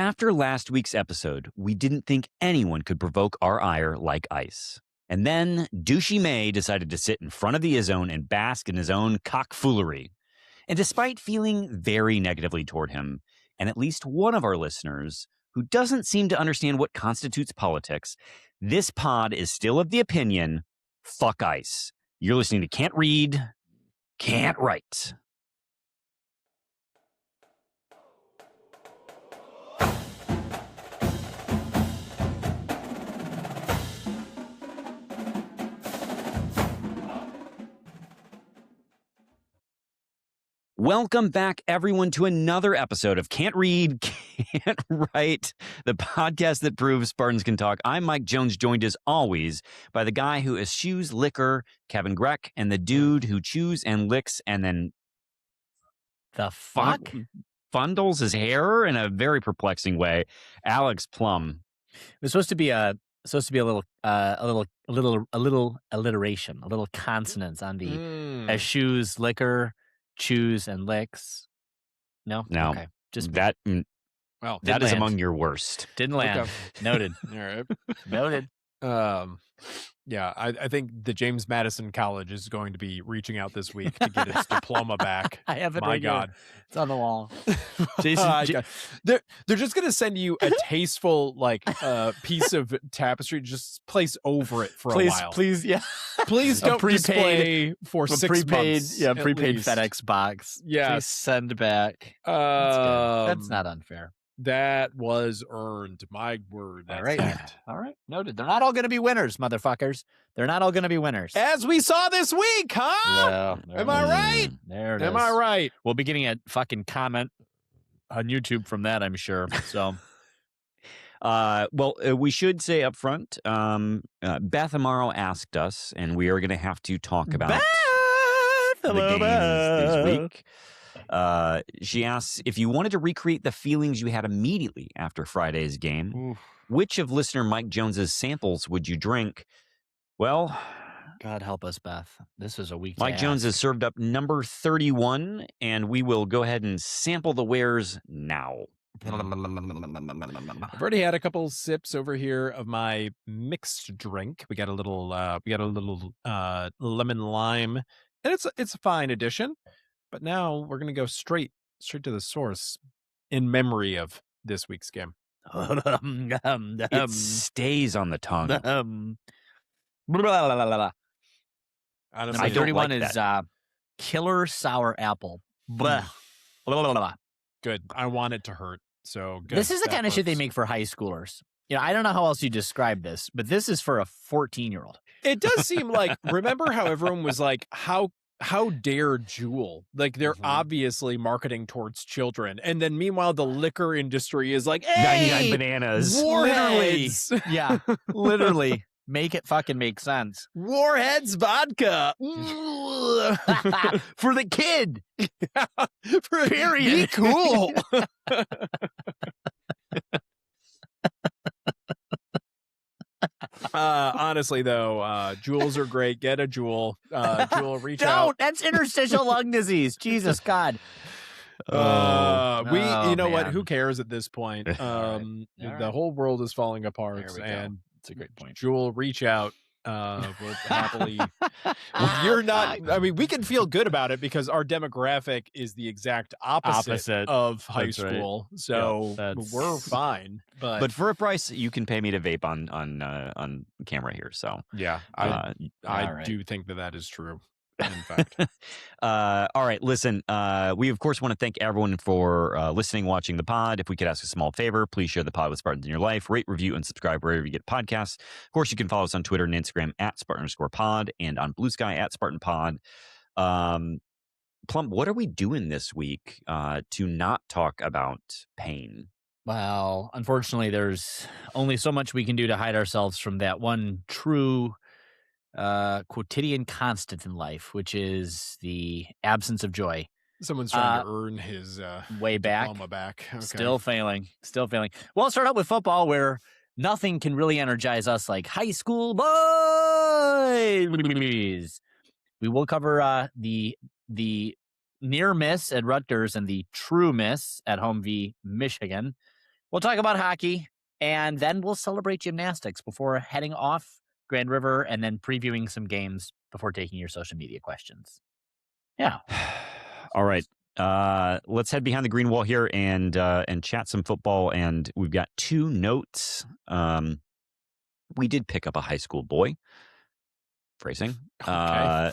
After last week's episode, we didn't think anyone could provoke our ire like Ice. And then Douchey May decided to sit in front of the Izzone and bask in his own cockfoolery. And despite feeling very negatively toward him, and at least one of our listeners who doesn't seem to understand what constitutes politics, this pod is still of the opinion, fuck Ice. You're listening to Can't Read, Can't Write. Welcome back, everyone, to another episode of Can't Read, Can't Write, the podcast that proves Spartans can talk. I'm Mike Jones, joined as always by the guy who eschews liquor, Kevin Greck, and the dude who chews and licks and then the fuck fondles his hair in a very perplexing way, Alex Plum. It was supposed to be a little alliteration, a little consonants on the eschews, liquor, chews, and licks. No, okay. Just that. Well, that is among your worst. Didn't land. Okay. Noted. All right. Noted. Yeah, I think the James Madison College is going to be reaching out this week to get its diploma back. I have it. My right God, here. It's on the wall. Jason, they're just going to send you a tasteful piece of tapestry. Just place over it for a while. Please, yeah. Please don't display for 6 months. Yeah, prepaid FedEx box. Yeah, please send back. That's not unfair. That was earned. My word. All right. All right. Noted. They're not all going to be winners, motherfuckers. They're not all going to be winners. As we saw this week, huh? Am I right? There it is. Am I right? We'll be getting a fucking comment on YouTube from that, I'm sure. So, we should say up front, Beth Amaro asked us, and we are going to have to talk about the games this week. She asks, if you wanted to recreate the feelings you had immediately after Friday's game, which of listener Mike Jones's samples would you drink? Well, God help us, Beth. This is a week. Mike Jones has served up number 31, and we will go ahead and sample the wares now. I've already had a couple sips over here of my mixed drink. We got a little lemon lime, and it's a fine addition. But now we're going to go straight to the source in memory of this week's game. It stays on the tongue. Honestly, my 31 is Killer Sour Apple. Good. I want it to hurt. So good. This is the kind of shit they make for high schoolers. You know, I don't know how else you describe this, but this is for a 14-year-old. It does seem like, remember how everyone was like, how dare Juul? Like, they're obviously marketing towards children. And then meanwhile, the liquor industry is like, hey, 99 bananas. Warheads. Literally. Yeah, literally. Make it fucking make sense. Warheads vodka. For the kid. Period. Be cool. Honestly, though, Juuls are great. Get a Juul. Juul, reach out. Don't. That's interstitial lung disease. Jesus God. You know what? Man. Who cares at this point? The whole world is falling apart, and it's a great point. Juul, reach out. We'll happily. You're not. I mean, we can feel good about it because our demographic is the exact opposite of high school. Right. So we're fine. But for a price, you can pay me to vape on camera here. So yeah, I do think that is true. In fact. All right, listen, we of course want to thank everyone for listening, watching the pod. If we could ask a small favor, please share the pod with Spartans in your life, rate, review, and subscribe wherever you get podcasts. Of course, you can follow us on Twitter and Instagram at Spartan_pod and on Blue Sky at SpartanPod. Plum, what are we doing this week to not talk about pain? Well, unfortunately, there's only so much we can do to hide ourselves from that one true quotidian constant in life, which is the absence of joy. Someone's trying to earn his way back. Diploma back. Okay. Still failing. Well, I'll start out with football, where nothing can really energize us like high school boys. We will cover the near miss at Rutgers and the true miss at home v. Michigan. We'll talk about hockey, and then we'll celebrate gymnastics before heading off Grand River and then previewing some games before taking your social media questions. Yeah. All right. Let's head behind the green wall here and chat some football. And we've got 2 notes. We did pick up a high school boy. Phrasing. Okay.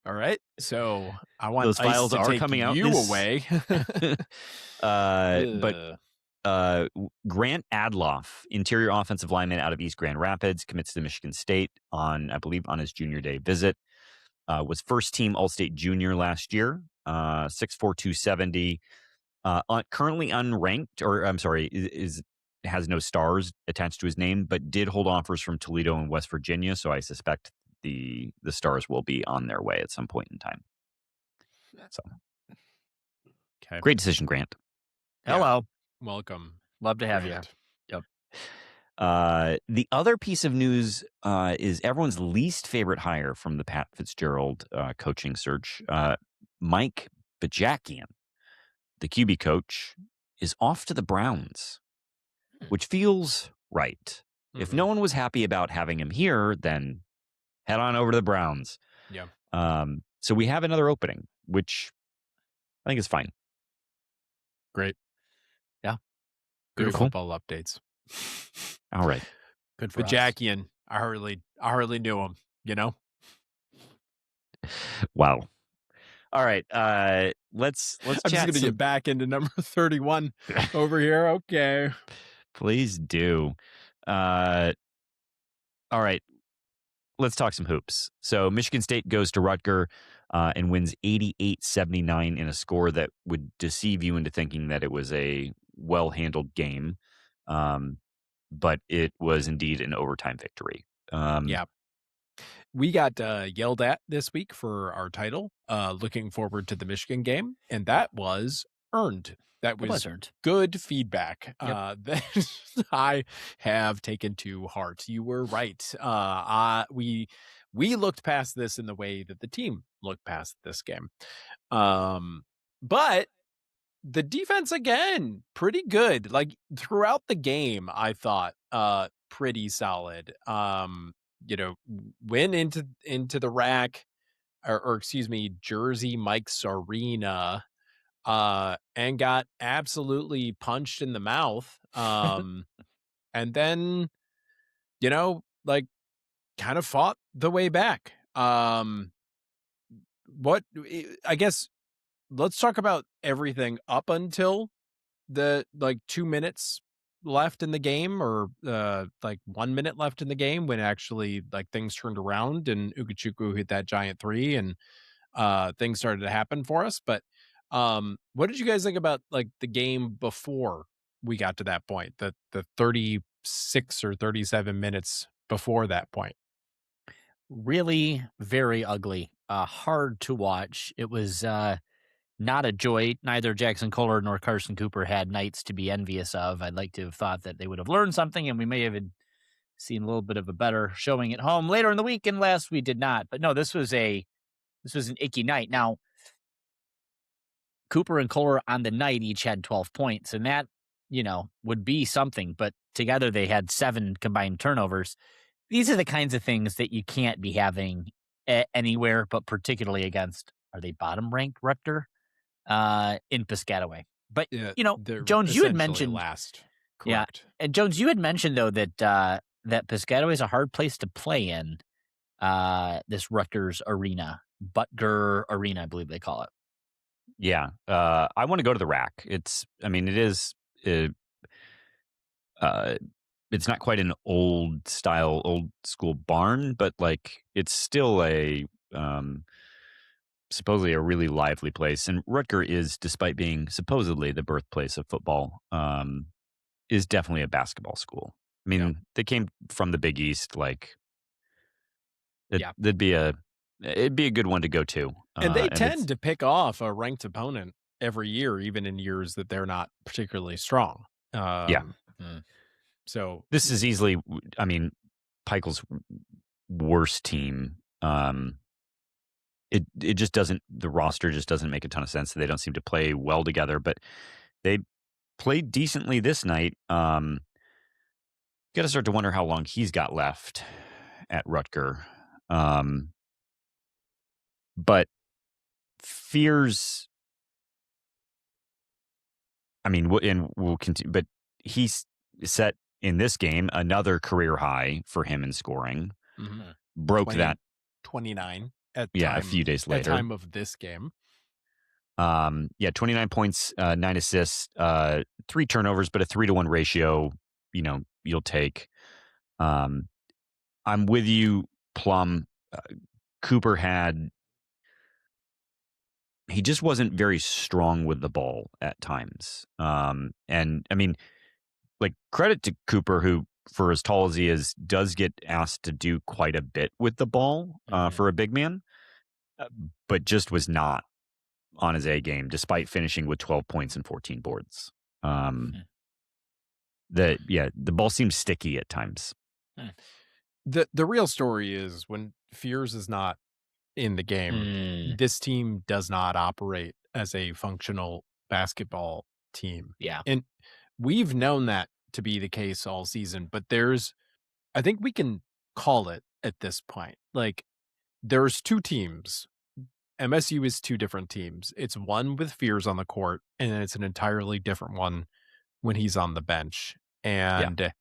All right. So I want those files Ice to are take coming out you away. But Grant Adloff, interior offensive lineman out of East Grand Rapids, commits to Michigan State I believe on his junior day visit. Was first team All-State junior last year, 6'4", 270. Currently unranked, or I'm sorry, has no stars attached to his name, but did hold offers from Toledo and West Virginia. So I suspect the stars will be on their way at some point in time. So, okay. Great decision, Grant. Hello. Welcome. Love to have Grant. you. The other piece of news is everyone's least favorite hire from the Pat Fitzgerald coaching search. Mike Bajakian, the QB coach, is off to the Browns, which feels right. Mm-hmm. If no one was happy about having him here, then head on over to the Browns. Yeah. So we have another opening, which I think is fine. Great. Yeah. Good Cool. football updates. All right. Good for Bajakian, I hardly knew him, you know? Wow. All right. Let's I'm chat just going to get back into number 31 over here. Okay. Please do. All right. Let's talk some hoops. So Michigan State goes to Rutgers and wins 88-79 in a score that would deceive you into thinking that it was a well-handled game. But it was indeed an overtime victory. Yeah. We got yelled at this week for our title, looking forward to the Michigan game, and that was earned. That was earned. Good feedback Yep. that I have taken to heart. You were right. We looked past this in the way that the team looked past this game. But the defense, again, pretty good. Like throughout the game, I thought pretty solid. Went into the rack or excuse me, Jersey Mike's arena and got absolutely punched in the mouth. And then, kind of fought the way back. I guess let's talk about everything up until the 2 minutes left in the game, or 1 minute left in the game, when actually things turned around and Ukachukwu hit that giant 3 and things started to happen for us. But what did you guys think about the game before we got to that point, the 36 or 37 minutes before that point? Really very ugly, hard to watch. It was not a joy. Neither Jackson Kohler nor Carson Cooper had nights to be envious of. I'd like to have thought that they would have learned something, and we may have seen a little bit of a better showing at home later in the week. And last we did not. But no, this was an icky night. Now, Cooper and Kohler on the night each had 12 points, and that, would be something. But together they had 7 combined turnovers. These are the kinds of things that you can't be having anywhere, but particularly against, are they bottom-ranked Rutgers? In Piscataway. But, Jones, you had mentioned last. Correct. Yeah. And Jones, you had mentioned, though, that Piscataway is a hard place to play in, this Rutgers arena, Butger Arena, I believe they call it. Yeah. I want to go to the rack. It's not quite an old school barn, but it's still a, supposedly a really lively place. And Rutgers is, despite being supposedly the birthplace of football, is definitely a basketball school. I mean, They came from the Big East. It'd be a good one to go to. And they tend to pick off a ranked opponent every year, even in years that they're not particularly strong. So this is easily, Pikel's worst team. It just doesn't, the roster just doesn't make a ton of sense. They don't seem to play well together, but they played decently this night. Got to start to wonder how long he's got left at Rutger. But Fears, I mean, and we'll continue, but he's set in this game another career high for him in scoring. Mm-hmm. Broke that 29 at a few days later. At time of this game. 29 points, 9 assists, 3 turnovers, but a 3-to-1 ratio, you'll take. I'm with you, Plum. Cooper he just wasn't very strong with the ball at times. And I mean, like, credit to Cooper, who, for as tall as he is, does get asked to do quite a bit with the ball for a big man, but just was not on his A game, despite finishing with 12 points and 14 boards. The ball seems sticky at times. The real story is when Fears is not in the game, this team does not operate as a functional basketball team. Yeah. And we've known that to be the case all season, but I think we can call it at this point. Like, there's 2 teams. MSU is 2 different teams. It's one with Fears on the court, and then it's an entirely different one when he's on the bench. And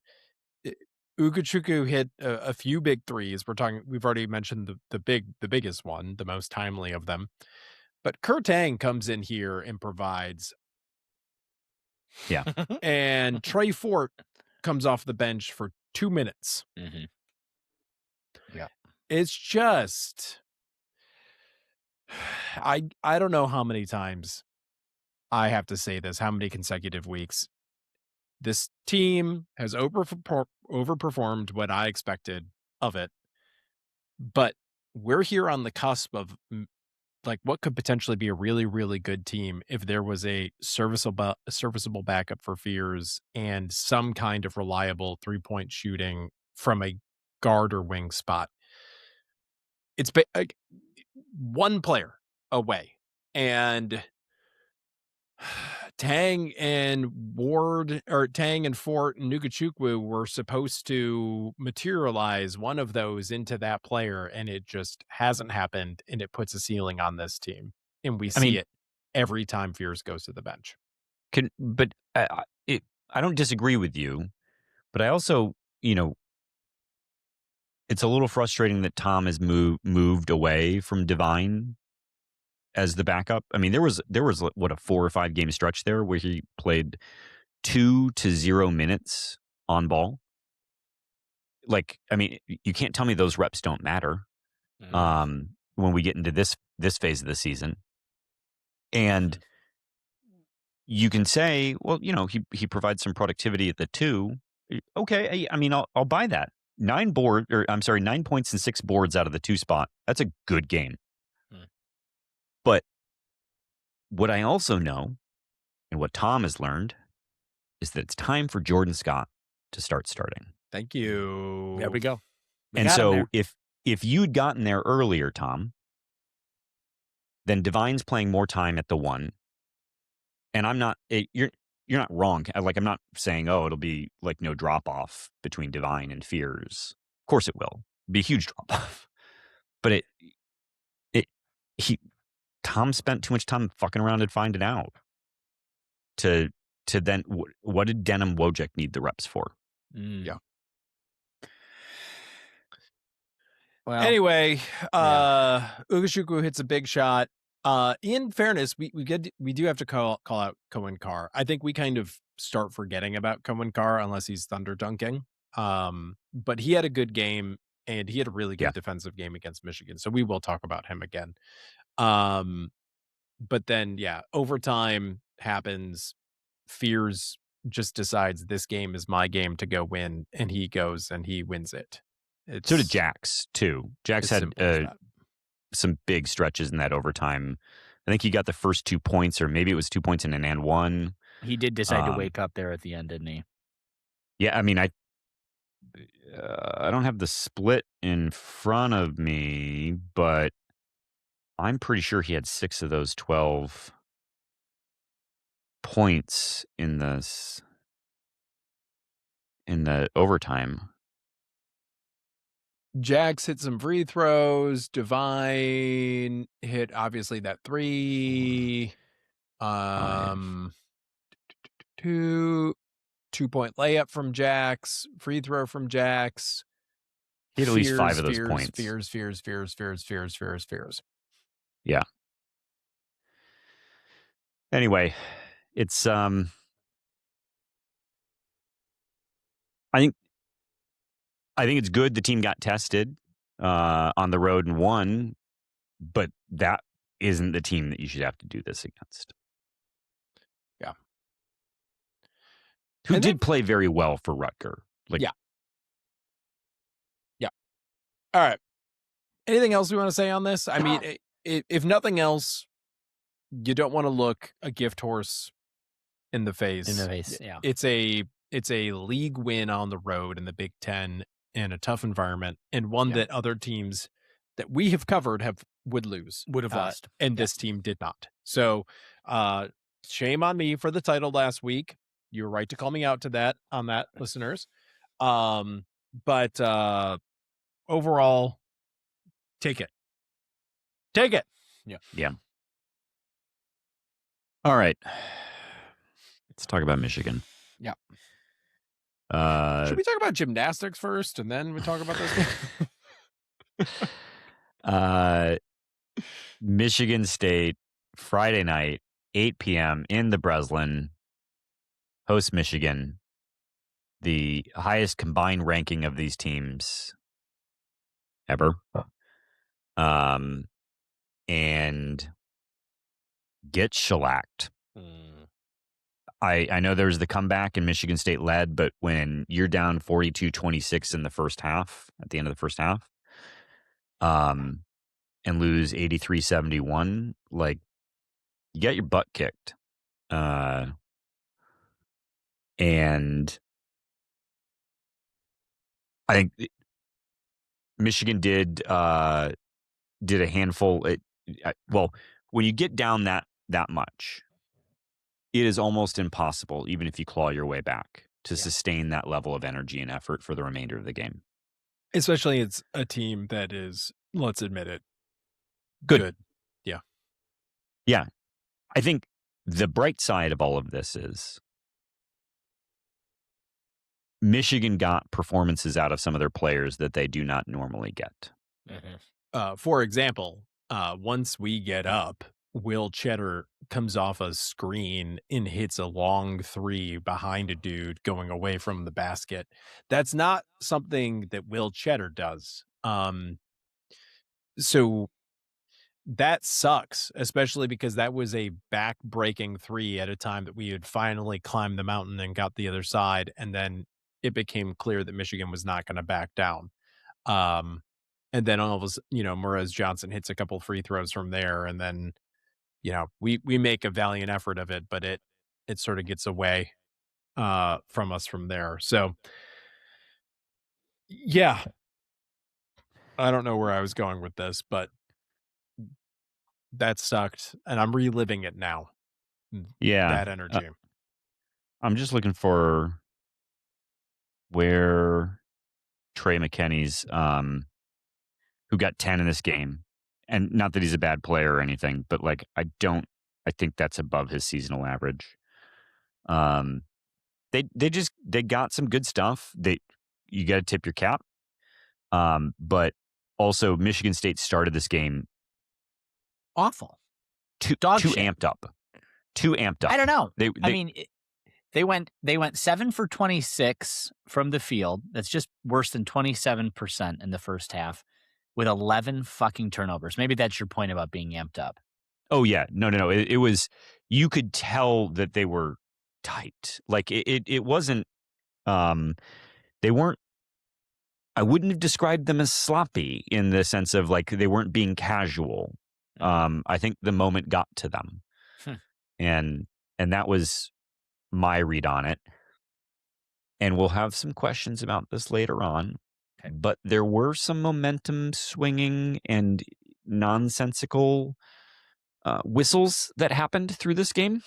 Ugochukwu hit a few big threes. We've already mentioned the biggest one, the most timely of them. But Kurtang comes in here and provides. Yeah. And Trey Fort comes off the bench for 2 minutes. Mm-hmm. Yeah. It's just, I don't know how many times I have to say this, how many consecutive weeks. This team has overperformed what I expected of it, but we're here on the cusp of like what could potentially be a really, really good team if there was a serviceable backup for Fears and some kind of reliable 3-point shooting from a guard or wing spot. It's one player away, and Tang and Fort and Ugochukwu were supposed to materialize one of those into that player, and it just hasn't happened, and it puts a ceiling on this team. And we see it every time Fears goes to the bench. I don't disagree with you, but I also, it's a little frustrating that Tom has moved away from Divine as the backup. I mean, there was what, a 4 or 5 game stretch there where he played 2 to 0 minutes on ball. Like, I mean, you can't tell me those reps don't matter when we get into this phase of the season. And you can say, well, he provides some productivity at the 2. Okay, I mean, I'll buy that. 9 points and 6 boards out of the 2 spot. That's a good game. But what I also know, and what Tom has learned, is that it's time for Jordan Scott to start starting. Thank you. There we go. And so if you'd gotten there earlier, Tom, then Divine's playing more time at the 1. And I'm not, you're not wrong. Like, I'm not saying, it'll be like no drop off between Divine and Fears. Of course it will. It'll be a huge drop off. But Tom spent too much time fucking around and finding out. To then, what did Denim Wojcik need the reps for? Yeah. Well, anyway, Ugochukwu hits a big shot. In fairness, we do have to call out Cohen Carr. I think we kind of start forgetting about Cohen Carr unless he's thunder dunking. But he had a good game, and he had a really good defensive game against Michigan. So we will talk about him again. But then, overtime happens. Fears just decides this game is my game to go win, and he goes and he wins it. So did Jax, too. Jax had some big stretches in that overtime. I think he got the first 2 points, or maybe it was 2 points in an and 1. He did decide to wake up there at the end, didn't he? Yeah, I mean, I don't have the split in front of me, but I'm pretty sure he had 6 of those 12 points in the overtime. Jax hit some free throws. Divine hit obviously that 3. 2-point layup from Jax, free throw from Jax. He had at least 5 of those points. Fears. Yeah. Anyway, it's I think it's good the team got tested on the road and won, but that isn't the team that you should have to do this against. Yeah. Who did play very well for Rutger. Yeah. All right. Anything else we want to say on this? I mean, if nothing else, you don't want to look a gift horse in the face. Yeah. It's a league win on the road in the Big Ten in a tough environment, and one that other teams that we have covered would have lost, and this team did not. So, shame on me for the title last week. You were right to call me out on that, listeners. But overall, take it. Yeah. All right. Let's talk about Michigan. Yeah. Should we talk about gymnastics first, and then we talk about this game? Michigan State, Friday night, 8 p.m. in the Breslin, hosts Michigan. The highest combined ranking of these teams ever. And get shellacked. I know there's the comeback and Michigan State led, but when you're down 42-26 in the first half, at the end of the first half, and lose 83-71, like, you get your butt kicked. And I think Michigan did a handful. Well, when you get down that much, it is almost impossible, even if you claw your way back, to sustain that level of energy and effort for the remainder of the game. Especially it's a team that is, let's admit it, good. Yeah. Yeah. I think the bright side of all of this is Michigan got performances out of some of their players that they do not normally get. For example, once we get up, Will Cheddar comes off a screen and hits a long 3 behind a dude going away from the basket. That's not something that Will Cheddar does. So that sucks, especially because that was a back-breaking 3 at a time that we had finally climbed the mountain and got the other side, and then it became clear that Michigan was not going to back down. And then all of us, Morez Johnson hits a couple free throws from there, and then we make a valiant effort of it, but it sort of gets away from us from there. So yeah, I don't know where I was going with this, but that sucked, and I'm reliving it now. Yeah, that energy. I'm just looking for where Trey McKinney's, who got 10 in this game, and not that he's a bad player or anything, but like I think that's above his seasonal average. They got some good stuff. You got to tip your cap. But also Michigan State started this game awful. Too amped up. I don't know. They went 7 for 26 from the field. That's just worse than 27% in the first half, with 11 fucking turnovers. Maybe that's your point about being amped up. Oh yeah, no. It was, you could tell that they were tight. Like it wasn't. They weren't. I wouldn't have described them as sloppy in the sense of like they weren't being casual. I think the moment got to them, and that was my read on it. And we'll have some questions about this later on. Okay. But there were some momentum swinging and nonsensical whistles that happened through this game.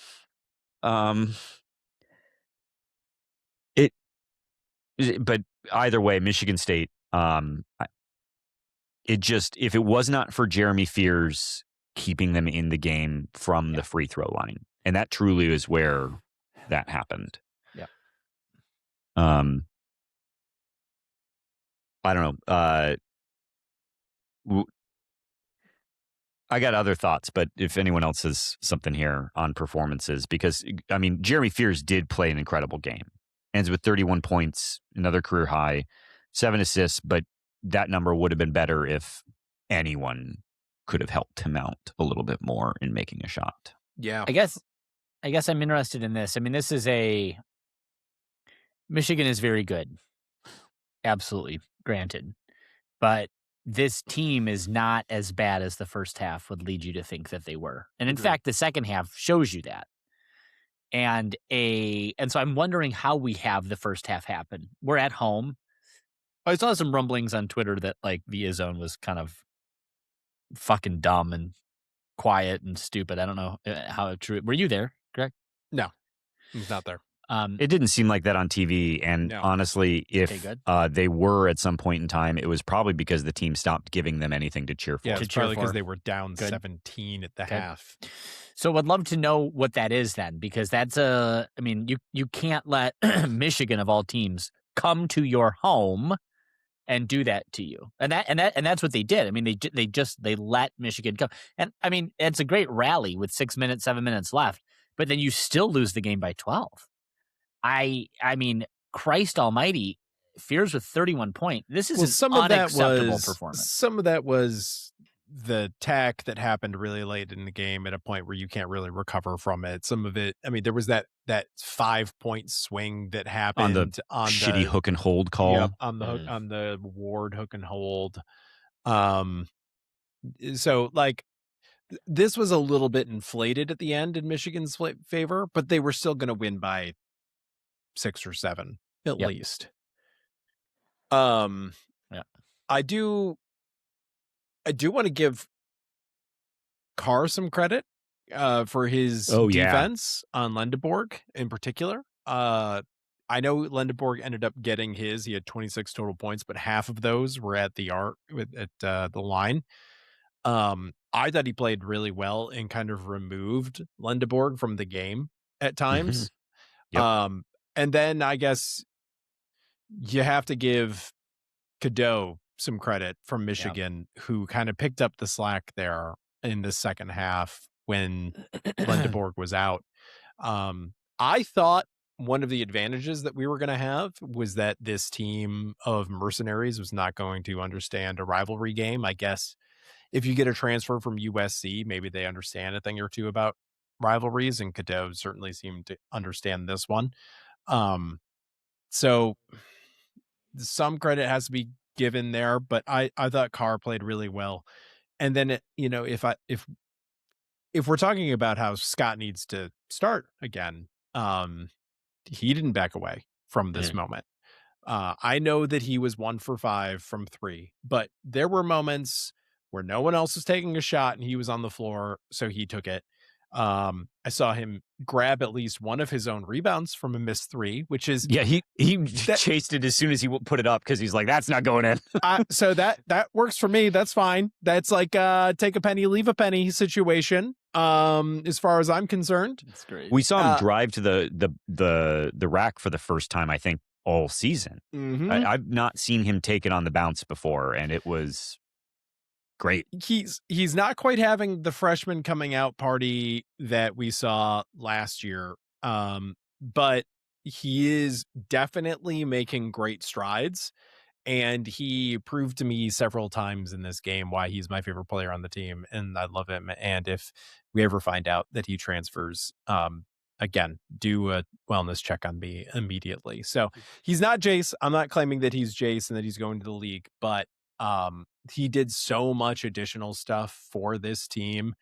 But either way, Michigan State, if it was not for Jeremy Fears keeping them in the game from the free throw line, and that truly is where that happened. Yeah. I don't know. I got other thoughts, but if anyone else has something here on performances, because, I mean, Jeremy Fears did play an incredible game. Ends with 31 points, another career high, 7 assists, but that number would have been better if anyone could have helped him out a little bit more in making a shot. Yeah. I guess I'm interested in this. I mean, this is Michigan is very good. Absolutely. Granted. But this team is not as bad as the first half would lead you to think that they were. And in fact, the second half shows you that. And so I'm wondering how we have the first half happen. We're at home. I saw some rumblings on Twitter that like the zone was kind of fucking dumb and quiet and stupid. I don't know how true. Were you there, Greg? No, I was not there. It didn't seem like that on TV. And honestly, if they were at some point in time, it was probably because the team stopped giving them anything to cheer for. Yeah, it's probably because they were down 17 at the half. So I'd love to know what that is then, because that's I mean, you can't let Michigan of all teams come to your home and do that to you. And that's what they did. I mean, they let Michigan come. And I mean, it's a great rally with 7 minutes left, but then you still lose the game by 12. I mean, Christ almighty, Fears with 31 points. This is an unacceptable performance. Some of that was the tech that happened really late in the game at a point where you can't really recover from it. Some of it, I mean, there was that 5-point swing that happened on the shitty hook and hold call. Yep, on the Ward hook and hold. So like this was a little bit inflated at the end in Michigan's favor, but they were still going to win by 6 or 7 at least. I do want to give Carr some credit for his defense on Lendeborg in particular. I know Lendeborg ended up getting his. He had 26 total points, but half of those were at the line. I thought he played really well and kind of removed Lendeborg from the game at times. And then I guess you have to give Cadeau some credit from Michigan, who kind of picked up the slack there in the second half when Lendeborg was out. I thought one of the advantages that we were going to have was that this team of mercenaries was not going to understand a rivalry game. I guess if you get a transfer from USC, maybe they understand a thing or two about rivalries, and Cadeau certainly seemed to understand this one. So some credit has to be given there, but I thought Carr played really well. And then, if we're talking about how Scott needs to start again, he didn't back away from this moment. I know that he was 1 for 5 from 3, but there were moments where no one else was taking a shot and he was on the floor, so he took it. I saw him grab at least one of his own rebounds from a missed 3, which is he chased it as soon as he put it up because he's like, that's not going in. So that works for me. That's fine. That's like take a penny, leave a penny situation. As far as I'm concerned, that's great. We saw him drive to the rack for the first time, I think, all season. I've not seen him take it on the bounce before, and it was great. He's not quite having the freshman coming out party that we saw last year, but he is definitely making great strides, and he proved to me several times in this game why he's my favorite player on the team, and I love him. And if we ever find out that he transfers, again, do a wellness check on me immediately. So he's not Jace. I'm not claiming that he's Jace and that he's going to the league, but he did so much additional stuff for this team.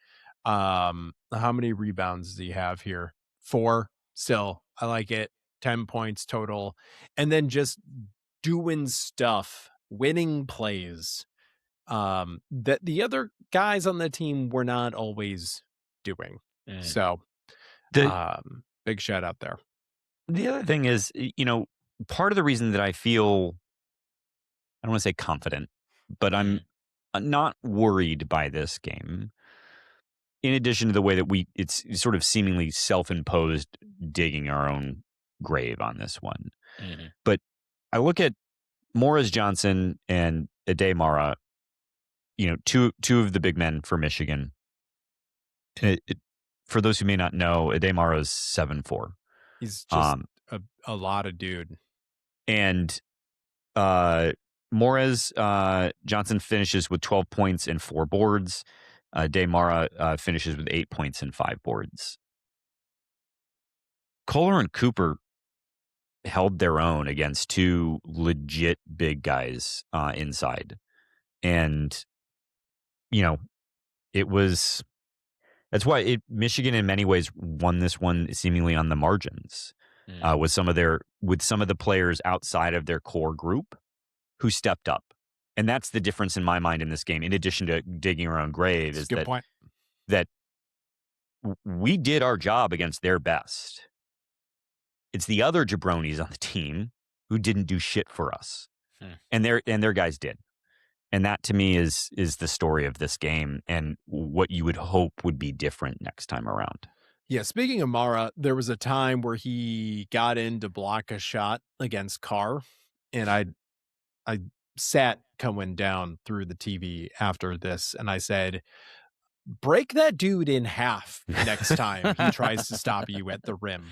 How many rebounds do you have here? 4. Still, I like it. 10 points total. And then just doing stuff, winning plays that the other guys on the team were not always doing. So Big shout out there. The other thing is, part of the reason that I feel, I don't want to say confident, but I'm not worried by this game. In addition to the way that it's sort of seemingly self-imposed digging our own grave on this one. Mm-hmm. But I look at Morris Johnson and Ade Mara, two of the big men for Michigan. For those who may not know, Ade Mara is 7'4". He's just a lot of dude. And Morris Johnson finishes with 12 points and 4 boards. Ade Mara finishes with 8 points and 5 boards. Kohler and Cooper held their own against two legit big guys inside. And, that's why Michigan in many ways won this one seemingly on the margins with some of the players outside of their core group who stepped up. And that's the difference in my mind in this game, in addition to digging our own grave, is that we did our job against their best. It's the other jabronis on the team who didn't do shit for us. And their guys did. And that to me is the story of this game and what you would hope would be different next time around. Yeah, speaking of Mara, there was a time where he got in to block a shot against Carr, and I sat coming down through the TV after this, and I said, break that dude in half next time he tries to stop you at the rim.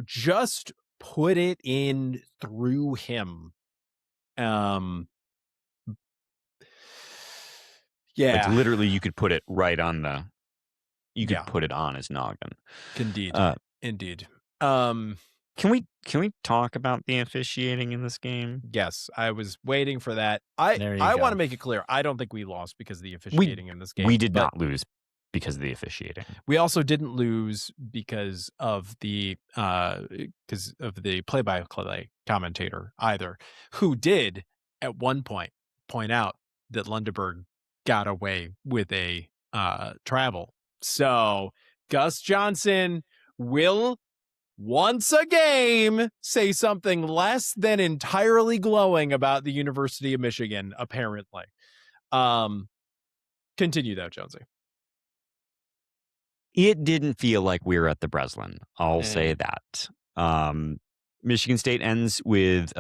Just put it in through him. Yeah. Like literally you could put it right on put it on his noggin. Indeed. Can we talk about the officiating in this game? Yes, I was waiting for that. I want to make it clear. I don't think we lost because of the officiating in this game. We did not lose because of the officiating. We also didn't lose because of the play-by-play commentator either, who did at one point out that Lundeberg got away with a travel. So Gus Johnson will once a game say something less than entirely glowing about the University of Michigan, apparently. Continue though, Jonesy. It didn't feel like we were at the Breslin. I'll say that. Michigan State ends with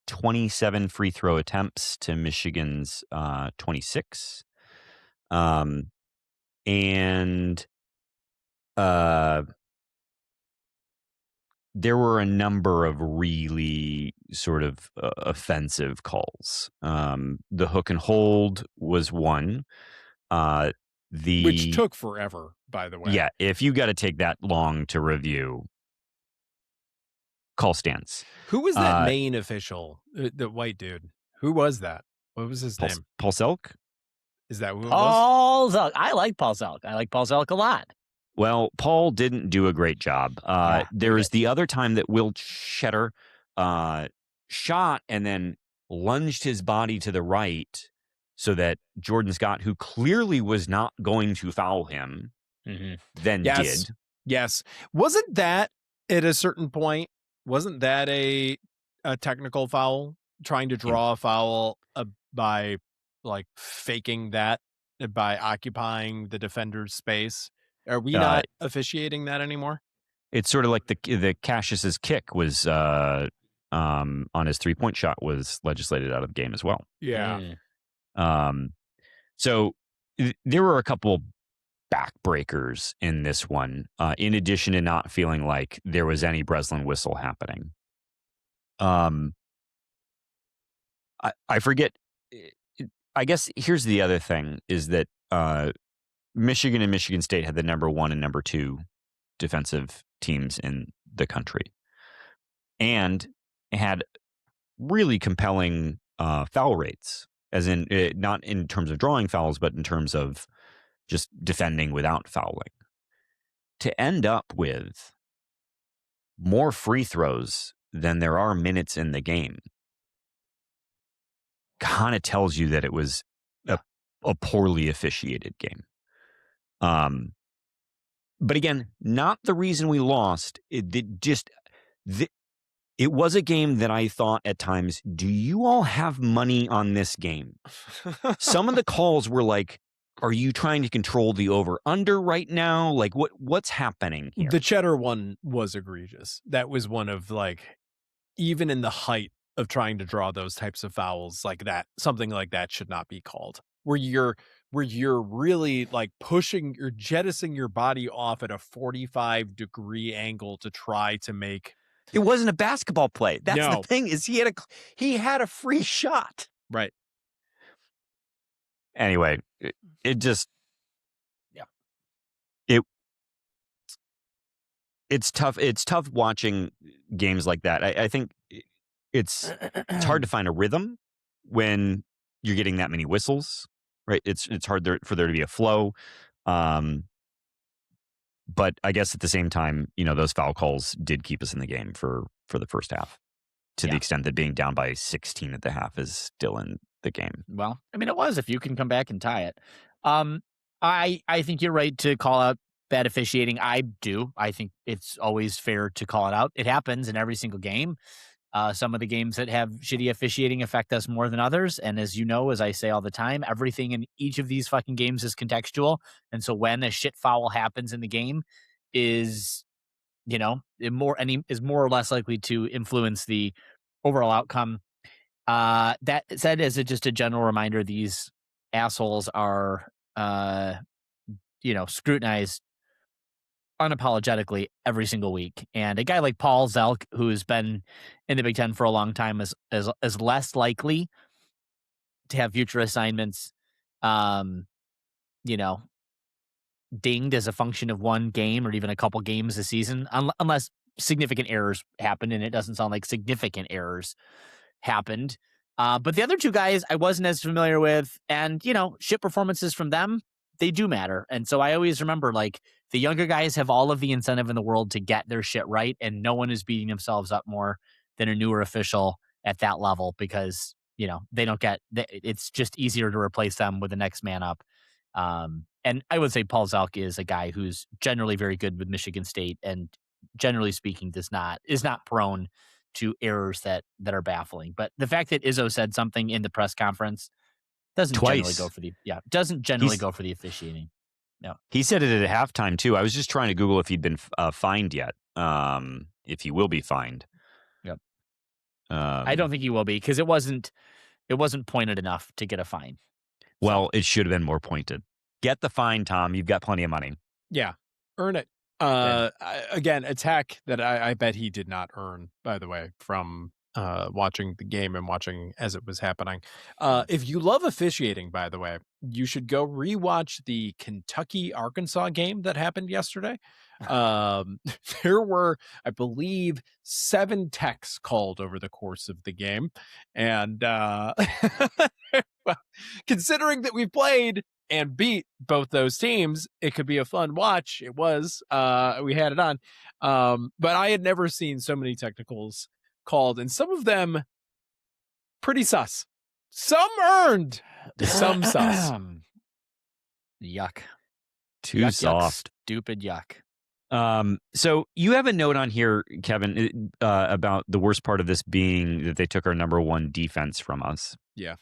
27 free throw attempts to Michigan's 26. And there were a number of really sort of offensive calls. The hook and hold was one. Which took forever, by the way. Yeah, if you got to take that long to review, call stands. Who was that main official? The white dude. Who was that? What was his name? Paul Selk? Is that who it was? Paul Selk. I like Paul Selk. I like Paul Selk a lot. Well, Paul didn't do a great job. There was the other time that Will Cheddar shot and then lunged his body to the right so that Jordan Scott, who clearly was not going to foul him, then did. Yes. Wasn't that at a certain point, wasn't that a technical foul? Trying to draw a foul by like faking that by occupying the defender's space? Are we not officiating that anymore? It's sort of like the Cassius's kick was on his 3-point shot was legislated out of the game as well. Yeah. So there were a couple backbreakers in this one, in addition to not feeling like there was any Breslin whistle happening. I forget. I guess here's the other thing is that Michigan and Michigan State had the number 1 and number 2 defensive teams in the country and had really compelling foul rates, as in not in terms of drawing fouls, but in terms of just defending without fouling. To end up with more free throws than there are minutes in the game kind of tells you that it was a poorly officiated game. But again, not the reason we lost. It was a game that I thought at times, do you all have money on this game? Some of the calls were like, are you trying to control the over-under right now? Like, what's happening here? The Cheddar one was egregious. That was one of, like, even in the height of trying to draw those types of fouls like that, something like that should not be called. Where you're really, like, you're jettisoning your body off at a 45-degree angle to try to make... It wasn't a basketball play. That's No. the thing, is he had a free shot. Right. Anyway, it just... Yeah. It's tough. It's tough watching games like that. I think it's hard to find a rhythm when you're getting that many whistles, right? It's hard for there to be a flow. But I guess at the same time, those foul calls did keep us in the game for the first half, to the extent that being down by 16 at the half is still in the game. Well, I mean, it was, if you can come back and tie it. I think you're right to call out bad officiating. I do. I think it's always fair to call it out. It happens in every single game. Some of the games that have shitty officiating affect us more than others. And as you know, as I say all the time, everything in each of these fucking games is contextual. And so when a shit foul happens in the game is, more or less likely to influence the overall outcome. That said, as just a general reminder, these assholes are, scrutinized unapologetically every single week. And a guy like Paul Zelk, who's been in the Big Ten for a long time, is less likely to have future assignments, dinged as a function of one game or even a couple games a season, unless significant errors happen, and it doesn't sound like significant errors happened. But the other two guys I wasn't as familiar with, and, shit performances from them, they do matter. And so I always remember, like, the younger guys have all of the incentive in the world to get their shit right, and no one is beating themselves up more than a newer official at that level, because, they don't it's just easier to replace them with the next man up. And I would say Paul Zelk is a guy who's generally very good with Michigan State, and generally speaking is not prone to errors that are baffling. But the fact that Izzo said something in the press conference doesn't generally go for the officiating. No. He said it at halftime too. I was just trying to Google if he'd been fined yet. If he will be fined. Yep. I don't think he will be, because it wasn't pointed enough to get a fine. Well, it should have been more pointed. Get the fine, Tom. You've got plenty of money. Yeah. Earn it. Again, a tech that I bet he did not earn, by the way, from watching the game and watching as it was happening. If you love officiating, by the way, you should go rewatch the Kentucky-Arkansas game that happened yesterday. There were, I believe, 7 techs called over the course of the game. And considering that we've played and beat both those teams, it could be a fun watch. It was. We had it on. But I had never seen so many technicals called, and some of them pretty sus. Some earned, some sus. Yuck. Too soft. Stupid yuck. So you have a note on here, Kevin, about the worst part of this being that they took our number 1 defense from us. Yeah.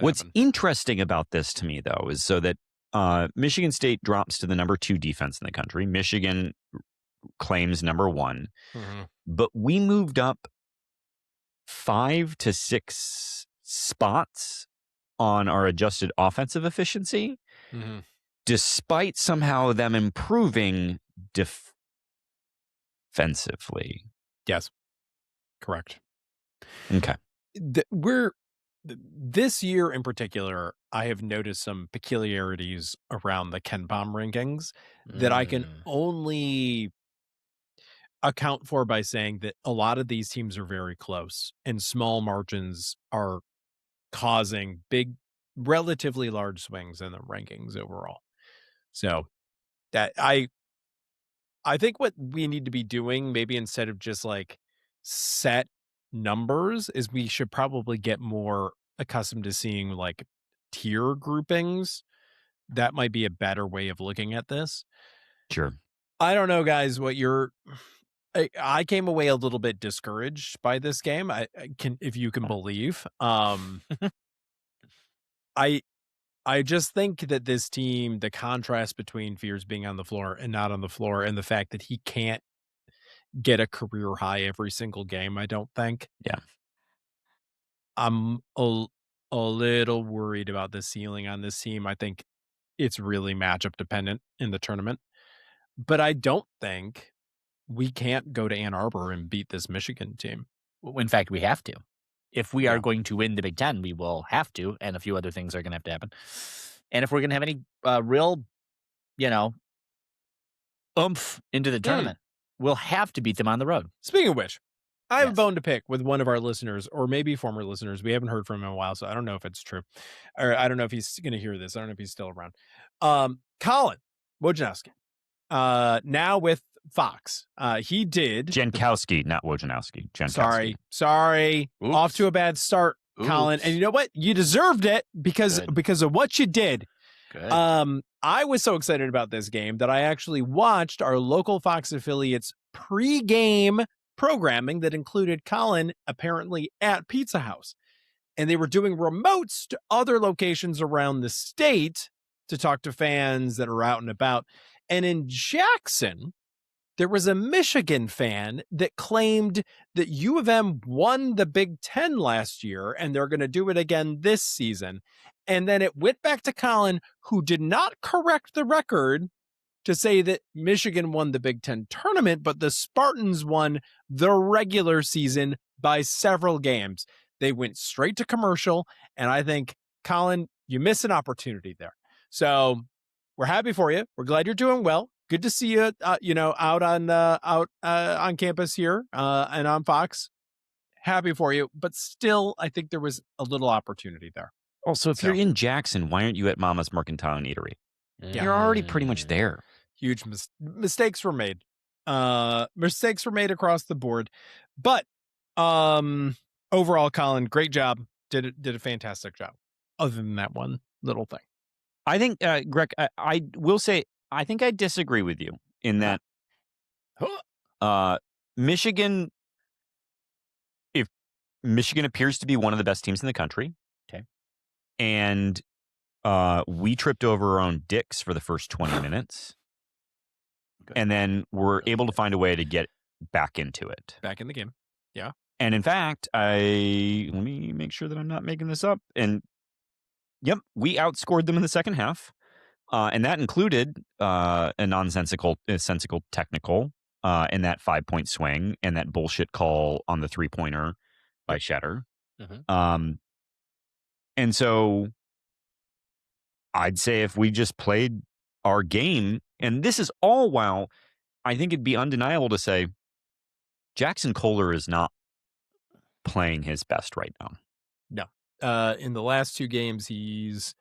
What's interesting about this to me, though, is so that Michigan State drops to the number 2 defense in the country. Michigan claims number 1. Mm-hmm. But we moved up 5 to 6 spots on our adjusted offensive efficiency, despite somehow them improving defensively. Yes. Correct. Okay. This year in particular, I have noticed some peculiarities around the KenPom rankings that I can only account for by saying that a lot of these teams are very close, and small margins are causing big, relatively large swings in the rankings overall. So that I think what we need to be doing, maybe instead of just like set numbers, is we should probably get more accustomed to seeing like tier groupings. That might be a better way of looking at this. Sure. I don't know, guys, what you're. I came away a little bit discouraged by this game. I can, if you can believe. I just think that this team, the contrast between Fears being on the floor and not on the floor, and the fact that he can't get a career high every single game, I don't think. Yeah. I'm a little worried about the ceiling on this team. I think it's really matchup dependent in the tournament. But I don't think we can't go to Ann Arbor and beat this Michigan team. In fact, we have to. If we are going to win the Big Ten, we will have to, and a few other things are going to have to happen. And if we're going to have any real, oomph into the tournament, we'll have to beat them on the road. Speaking of which, I have a bone to pick with one of our listeners, or maybe former listeners. We haven't heard from him in a while, so I don't know if it's true. Or I don't know if he's going to hear this. I don't know if he's still around. Colin Wojnarowski, now with Fox. He did Jankowski, not Wojnarowski. Jankowski. Sorry. Oops. Off to a bad start, Colin. And you know what? You deserved it because of what you did. Good. I was so excited about this game that I actually watched our local Fox affiliates pre-game programming that included Colin apparently at Pizza House. And they were doing remotes to other locations around the state to talk to fans that are out and about. And in Jackson, there was a Michigan fan that claimed that U of M won the Big Ten last year, and they're going to do it again this season. And then it went back to Colin, who did not correct the record to say that Michigan won the Big Ten tournament, but the Spartans won the regular season by several games. They went straight to commercial, and I think, Colin, you missed an opportunity there. So we're happy for you. We're glad you're doing well. Good to see you, out on campus here and on Fox. Happy for you, but still, I think there was a little opportunity there. Also, if you're in Jackson, why aren't you at Mama's Mercantile and Eatery? Yeah. You're already pretty much there. Huge mistakes were made. Mistakes were made across the board, but overall, Colin, great job. Did a fantastic job. Other than that one little thing, I think, Greg, I will say, I think I disagree with you in that Michigan, if Michigan appears to be one of the best teams in the country, okay, and we tripped over our own dicks for the first 20 minutes, and then we're able to find a way to get back into it. Back in the game, yeah. And in fact, let me make sure that I'm not making this up. And yep, we outscored them in the second half. And that included a nonsensical technical in that 5-point swing and that bullshit call on the 3-pointer by Shetter. Mm-hmm. And so I'd say if we just played our game, and this is all while I think it'd be undeniable to say Jackson Kohler is not playing his best right now. No. In the last 2 games, he's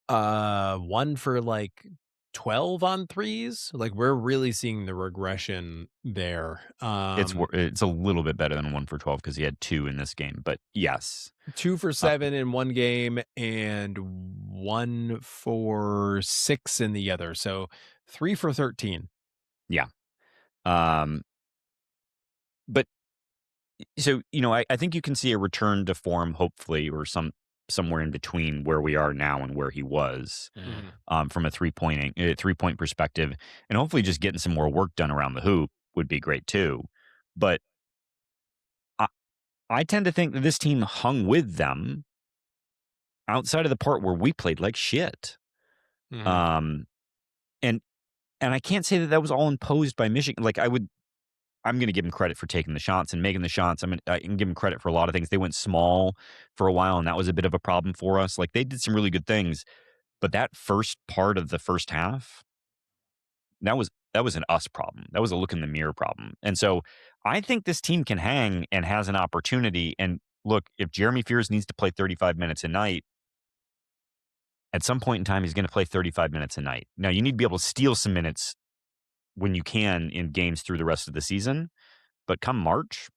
1 for like 12 on threes. Like, we're really seeing the regression there. It's a little bit better than 1 for 12 because he had 2 in this game, but yes, 2 for 7 in one game and 1 for 6 in the other. So 3 for 13. Yeah. But so, I think you can see a return to form, hopefully, or somewhere in between where we are now and where he was, from a 3-point perspective, and hopefully just getting some more work done around the hoop would be great too. But I tend to think that this team hung with them outside of the part where we played like shit. Mm-hmm. And I can't say that was all imposed by Michigan. Like, I'm going to give them credit for taking the shots and making the shots. I can give them credit for a lot of things. They went small for a while, and that was a bit of a problem for us. Like, they did some really good things, but that first part of the first half, that was an us problem. That was a look in the mirror problem. And so I think this team can hang and has an opportunity. And look, if Jeremy Fears needs to play 35 minutes a night, at some point in time, he's going to play 35 minutes a night. Now, you need to be able to steal some minutes when you can in games through the rest of the season. But come March,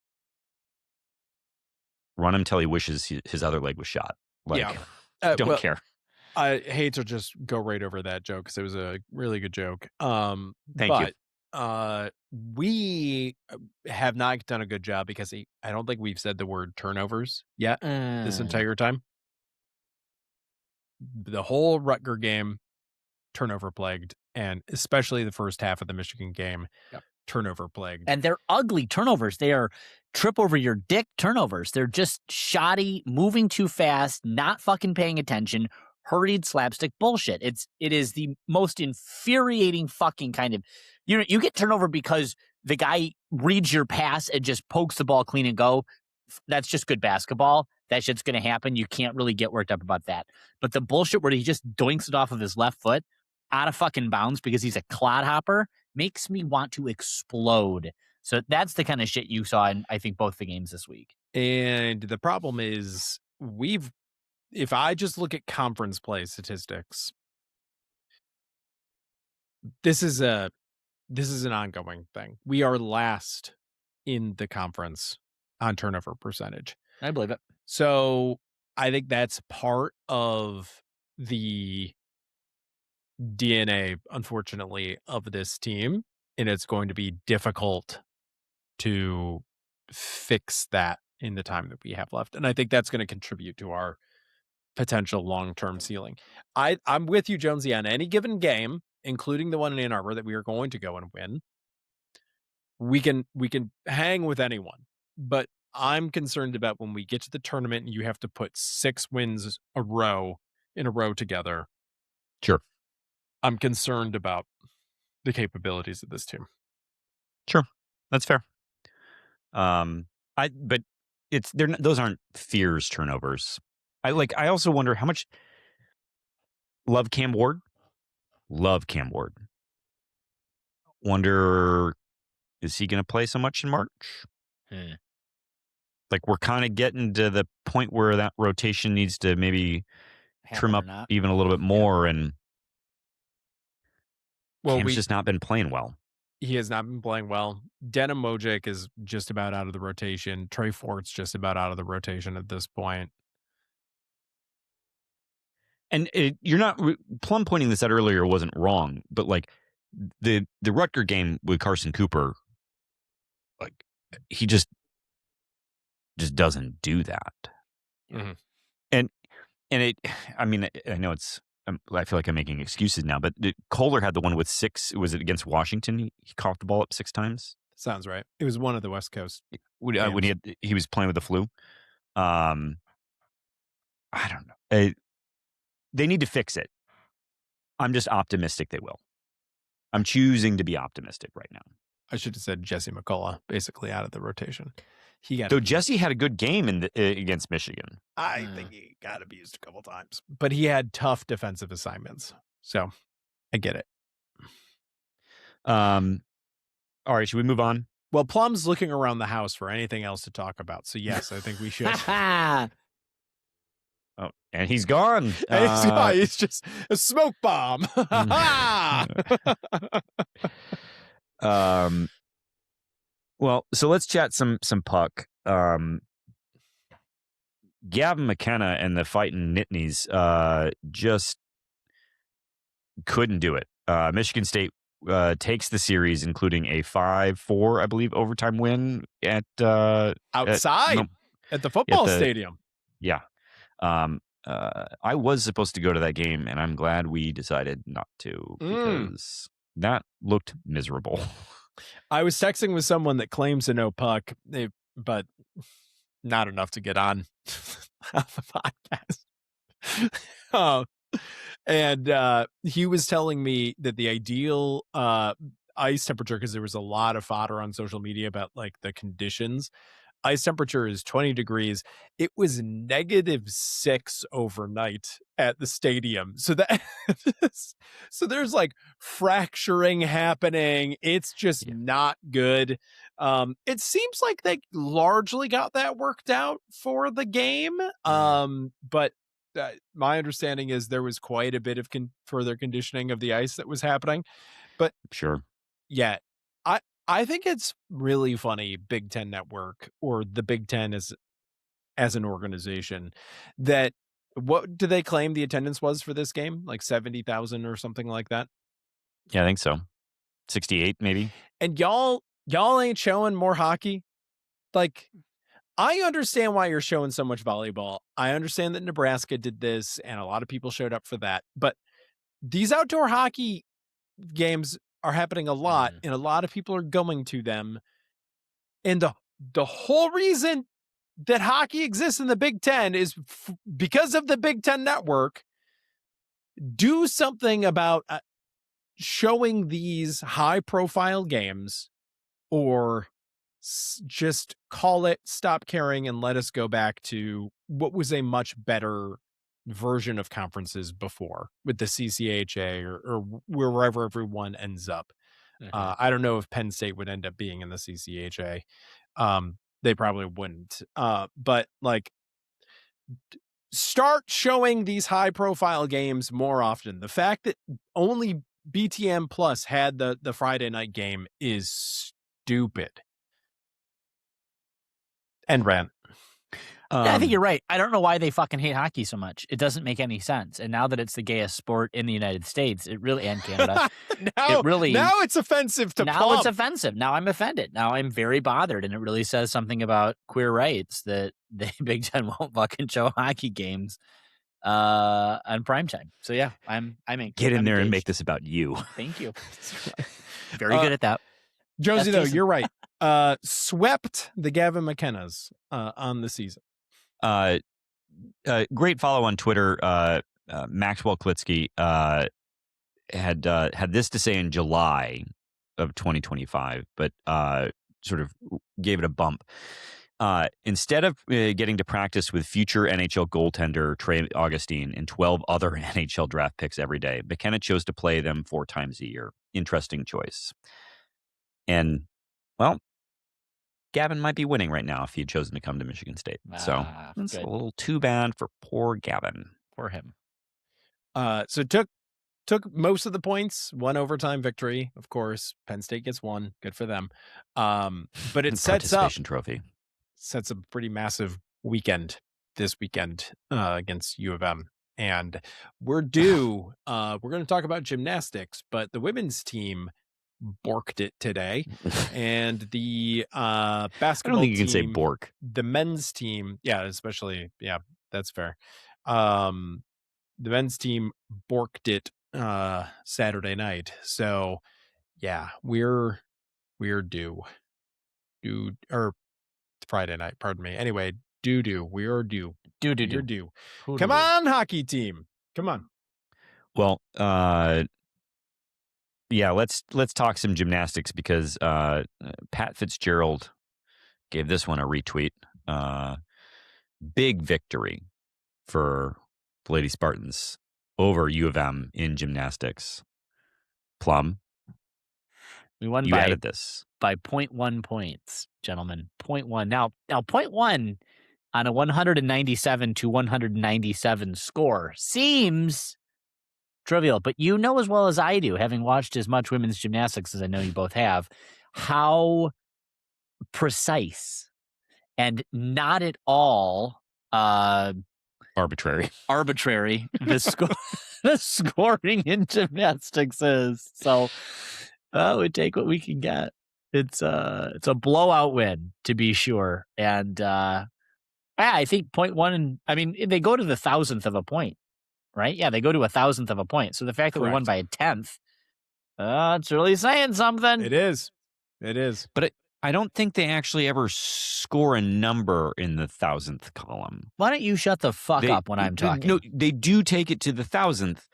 run him till he wishes his other leg was shot. Like, don't care. I hate to just go right over that joke because it was a really good joke. Thank you. We have not done a good job because I don't think we've said the word turnovers yet this entire time. The whole Rutger game, turnover plagued, and especially the first half of the Michigan game, turnover plagued. And they're ugly turnovers. They are trip over your dick turnovers. They're just shoddy, moving too fast, not fucking paying attention, hurried slapstick bullshit. It is the most infuriating fucking kind of, you get turnover because the guy reads your pass and just pokes the ball clean and go. That's just good basketball. That shit's going to happen. You can't really get worked up about that. But the bullshit where he just doinks it off of his left foot out of fucking bounds because he's a clodhopper makes me want to explode. So that's the kind of shit you saw in, I think, both the games this week. And the problem is if I just look at conference play statistics, this is an ongoing thing. We are last in the conference on turnover percentage. I believe it. So I think that's part of the DNA, unfortunately, of this team, and it's going to be difficult to fix that in the time that we have left. And I think that's going to contribute to our potential long-term ceiling. I'm with you, Jonesy, on any given game, including the one in Ann Arbor that we are going to go and win. We can hang with anyone, but I'm concerned about when we get to the tournament and you have to put 6 wins in a row together. Sure. I'm concerned about the capabilities of this team. Sure. That's fair. But those aren't fears turnovers. I also wonder how much love Cam Ward. Wonder, is he going to play so much in March? Like, we're kind of getting to the point where that rotation needs to maybe trim up even a little bit more. And Cam's just not been playing well. He has not been playing well. Denim Mojic is just about out of the rotation. Trey Fort's just about out of the rotation at this point. And you're not Plum pointing this out earlier wasn't wrong, but like the Rutger game with Carson Cooper, like he just doesn't do that. Mm-hmm. And I mean, I know I feel like I'm making excuses now, but Kohler had the one with 6. Was it against Washington? He caught the ball up 6 times. Sounds right. It was one of the West Coast when he was playing with the flu. I don't know. They need to fix it. I'm just optimistic they will. I'm choosing to be optimistic right now. I should have said Jesse McCullough, basically out of the rotation. Though Jesse had a good game against Michigan. I think he got abused a couple times, but he had tough defensive assignments. So I get it. All right, should we move on? Well, Plum's looking around the house for anything else to talk about. So yes, I think we should. Oh, and he's gone. He's just a smoke bomb. Well, so let's chat some puck. Gavin McKenna and the fighting Nittanies just couldn't do it. Michigan State takes the series, including a 5-4, I believe, overtime win at outside at the football stadium. Yeah. I was supposed to go to that game, and I'm glad we decided not to because that looked miserable. I was texting with someone that claims to know puck, but not enough to get on the podcast. And he was telling me that the ideal ice temperature, because there was a lot of fodder on social media about like the conditions. Ice temperature is 20 degrees. It was -6 overnight at the stadium. So there's like fracturing happening. It's just not good. It seems like they largely got that worked out for the game. But my understanding is there was quite a bit of further conditioning of the ice that was happening. But sure. Yeah. I think it's really funny, Big Ten Network or the Big Ten as an organization, that What do they claim the attendance was for this game? Like 70,000 or something like that? Yeah, I think so. 68 maybe. And y'all ain't showing more hockey? Like, I understand why you're showing so much volleyball. I understand that Nebraska did this and a lot of people showed up for that. But these outdoor hockey games are happening a lot and a lot of people are going to them. And the whole reason that hockey exists in the Big Ten is because of the Big Ten Network. Do something about showing these high-profile games, or just call it, stop caring, and let us go back to what was a much better version of conferences before with the CCHA or wherever everyone ends up. I don't know if Penn State would end up being in the CCHA. They probably wouldn't. But like, start showing these high profile games more often. The fact that only BTM Plus had the Friday night game is stupid. And rant. I think you're right. I don't know why they fucking hate hockey so much. It doesn't make any sense. And now that it's the gayest sport in the United States, it really, and Canada, now it's offensive to now Plum. It's offensive. Now I'm offended. Now I'm very bothered, and it really says something about queer rights that the Big Ten won't fucking show hockey games on primetime. So yeah, I'm get in there engaged. and make this about you. Thank you. Very good at that. Josie, though, you're right. Swept the Gavin McKennas on the season. Great follow on Twitter. Maxwell Klitsky had this to say in July of 2025, but sort of gave it a bump. Instead of getting to practice with future NHL goaltender Trey Augustine and 12 other NHL draft picks every day, McKenna chose to play them 4 times a year. Interesting choice. And, well, Gavin might be winning right now if he had chosen to come to Michigan State. So it's a little too bad for poor Gavin. For him. So took most of the points, one overtime victory. Of course, Penn State gets one. Good for them. But it sets up trophy. Sets up a pretty massive weekend this weekend against U of M. And we're due. We're going to talk about gymnastics, but the women's team borked it today, and the basketball I don't think you can say team, bork. the men's team, especially, that's fair. The men's team borked it Saturday night, so we're due or Friday night, pardon me. Anyway, we're due. You're due. Come on, hockey team, come on. Well, let's talk some gymnastics, because Pat Fitzgerald gave this one a retweet. Big victory for the Lady Spartans over U of M in gymnastics. Plum, we won by 0.1 points, gentlemen. 0.1. Now 0.1 on a 197 to 197 score seems trivial, but you know as well as I do, having watched as much women's gymnastics as I know you both have, how precise and not at all arbitrary the scoring in gymnastics is. So we take what we can get. It's a blowout win, to be sure. And I think 0.1, I mean, they go to the 1,000th of a point. Right? Yeah, they go to 1,000th of a point. So the fact that we won by 1/10, it's really saying something. It is. But I don't think they actually ever score a number in the 1,000th column. Why don't you shut the fuck up when I'm talking? No, they do take it to the 1,000th,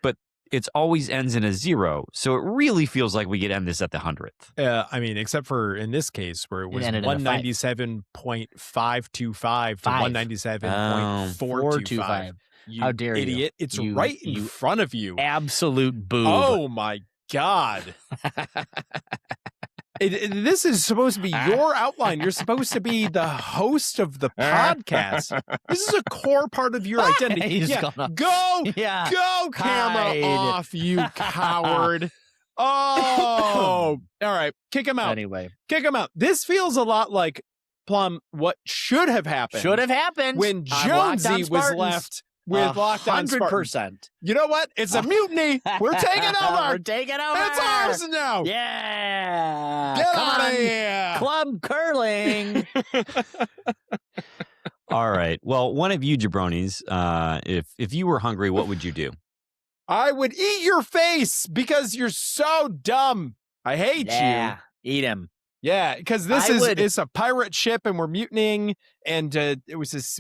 but it always ends in a 0. So it really feels like we could end this at the 100th. I mean, except for in this case where it was 197.525 to 197.425. How dare idiot. you? It's right in front of you. Absolute boob. Oh my God. This is supposed to be your outline. You're supposed to be the host of the podcast. This is a core part of your identity. Go camera off, you coward. Oh, all right. Kick him out. Anyway. Kick him out. This feels a lot like Plum, what should have happened on when Locked On Jonesy was Spartans. left with Locked On Spartans. 100%. You know what? It's a mutiny. We're taking over. We're taking over. It's ours now. Yeah. Get Come out of on, here. Club curling. All right. Well, one of you jabronis, if you were hungry, what would you do? I would eat your face because you're so dumb. I hate you. Eat him. Yeah, because it's a pirate ship and we're mutinying, and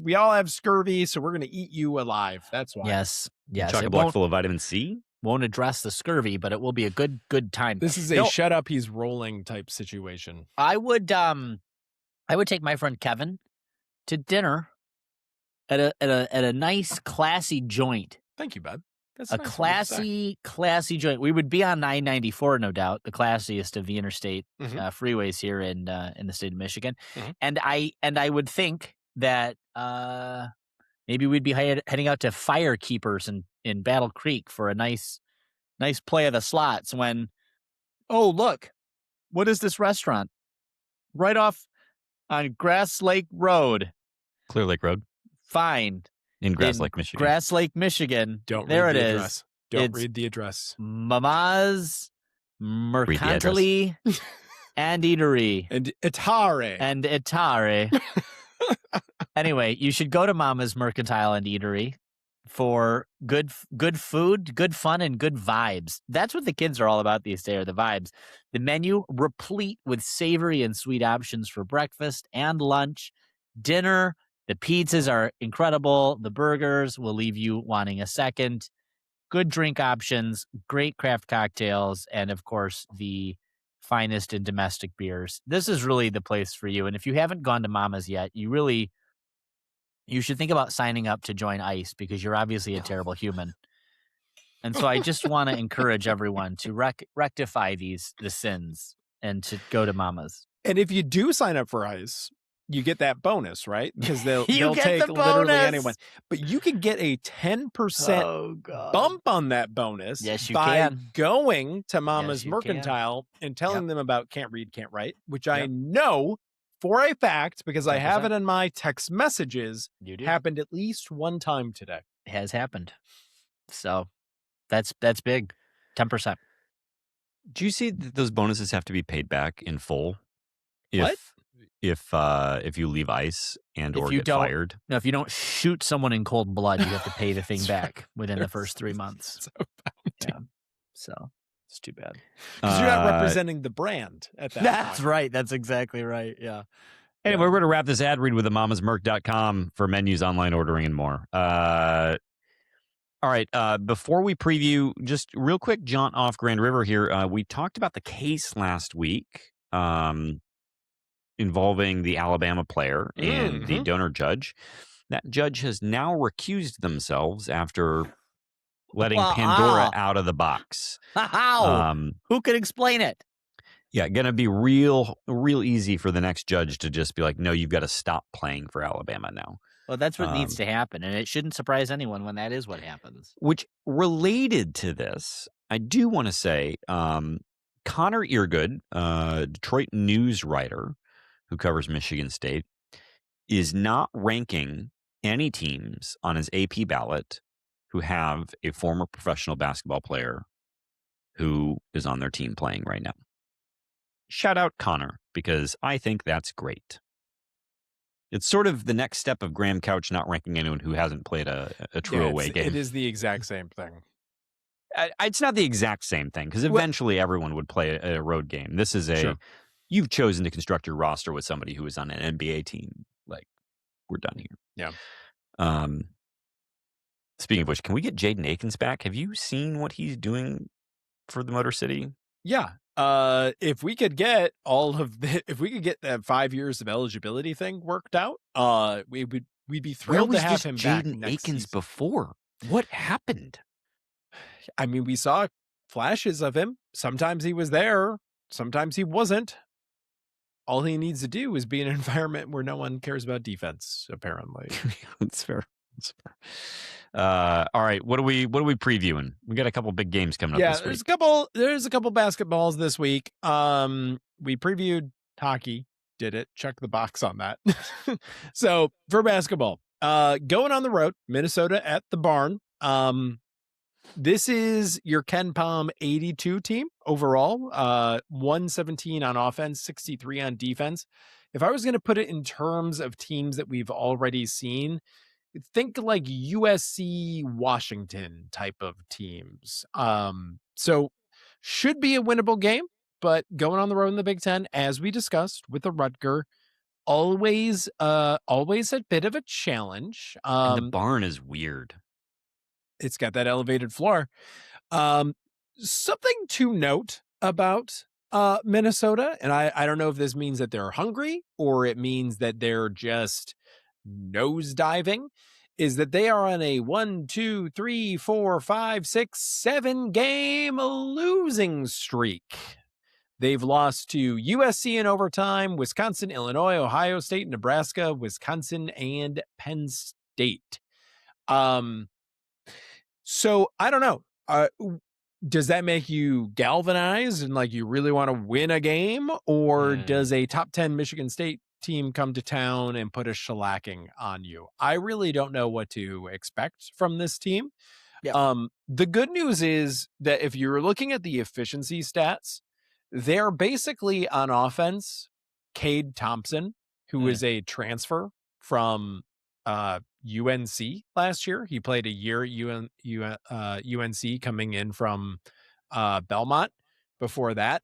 we all have scurvy, so we're gonna eat you alive. That's why. Yes. Chock-a-block full of vitamin C? Won't address the scurvy, but it will be a good time. This is a shut up, he's rolling type situation. I would take my friend Kevin to dinner at a nice classy joint. Thank you, bud. That's a nice classy joint. We would be on I-94, no doubt, the classiest of the interstate freeways here in the state of Michigan. And I would think that maybe we'd be heading out to Firekeepers in Battle Creek for a nice play of the slots. When, oh look, what is this restaurant? Right off on Grass Lake Road. Clear Lake Road. Fine. In Grass Lake, Michigan. Grass Lake, Michigan. Don't there read it the is. Address. Don't read the address. Mama's Mercantile and Eatery. And Atari. Anyway, you should go to Mama's Mercantile and Eatery for good food, good fun, and good vibes. That's what the kids are all about these days, are the vibes. The menu replete with savory and sweet options for breakfast and lunch, dinner. The pizzas are incredible. The burgers will leave you wanting a second. Good drink options, great craft cocktails, and of course, the finest in domestic beers. This is really the place for you. And if you haven't gone to Mama's yet, you should think about signing up to join ICE, because you're obviously a terrible human. And so I just want to encourage everyone to rectify the sins and to go to Mama's. And if you do sign up for ICE, you get that bonus, right? Because they'll get take the literally bonus. anyone. But you can get a 10% bump on that bonus by going to Mama's Mercantile and telling them about Can't Read, Can't Write, which I know for a fact, because I have it in my text messages, happened at least one time today. It has happened. So that's big. 10%. Do you see that those bonuses have to be paid back in full? What? If you leave ICE and or get fired. No, if you don't shoot someone in cold blood, you have to pay the thing back within the first 3 months. So it's too bad. Because you're not representing the brand at that That's time. right. That's exactly right. Yeah. Anyway, we're going to wrap this ad read with mamasmerc.com for menus, online ordering, and more. All right. Before we preview, just real quick jaunt off Grand River here. We talked about the case last week. Involving the Alabama player and the donor judge. That judge has now recused themselves after letting Pandora out of the box. How? Who could explain it? Yeah, going to be real easy for the next judge to just be like, no, you've got to stop playing for Alabama now. Well, that's what needs to happen, and it shouldn't surprise anyone when that is what happens. Which, related to this, I do want to say, Connor Eargood, Detroit news writer, who covers Michigan State, is not ranking any teams on his AP ballot who have a former professional basketball player who is on their team playing right now. Shout out Connor, because I think that's great. It's sort of the next step of Graham Couch not ranking anyone who hasn't played a true away game. It is the exact same thing. It's not the exact same thing, because eventually everyone would play a road game. This is you've chosen to construct your roster with somebody who is on an NBA team. Like, we're done here. Yeah. Speaking of which, can we get Jaden Akins back? Have you seen what he's doing for the Motor City? Yeah. If we could get if we could get that 5 years of eligibility thing worked out, we'd be thrilled to have him back. Jaden Akins before? What happened? I mean, we saw flashes of him. Sometimes he was there. Sometimes he wasn't. All he needs to do is be in an environment where no one cares about defense, apparently. That's fair. That's fair. All right. What are we previewing? We got a couple big games coming up this week. There's a couple basketballs this week. We previewed hockey, did it. Check the box on that. So for basketball, going on the road, Minnesota at the Barn. This is your KenPom 82 team overall, 117 on offense, 63 on defense. If I was going to put it in terms of teams that we've already seen, think like USC, Washington type of teams. So should be a winnable game, but going on the road in the Big Ten, as we discussed with the Rutger, always a bit of a challenge. And the Barn is weird. It's got that elevated floor. Something to note about Minnesota, and I don't know if this means that they're hungry or it means that they're just nosediving, is that they are on a 1, 2, 3, 4, 5, 6, 7 game losing streak. They've lost to USC in overtime, Wisconsin, Illinois, Ohio State, Nebraska, Wisconsin, and Penn State. So I don't know. Does that make you galvanize and like you really want to win a game? Or does a top 10 Michigan State team come to town and put a shellacking on you? I really don't know what to expect from this team. Yeah. The good news is that if you're looking at the efficiency stats, they're basically on offense. Cade Thompson, who is a transfer from UNC last year. He played a year at UNC coming in from Belmont before that.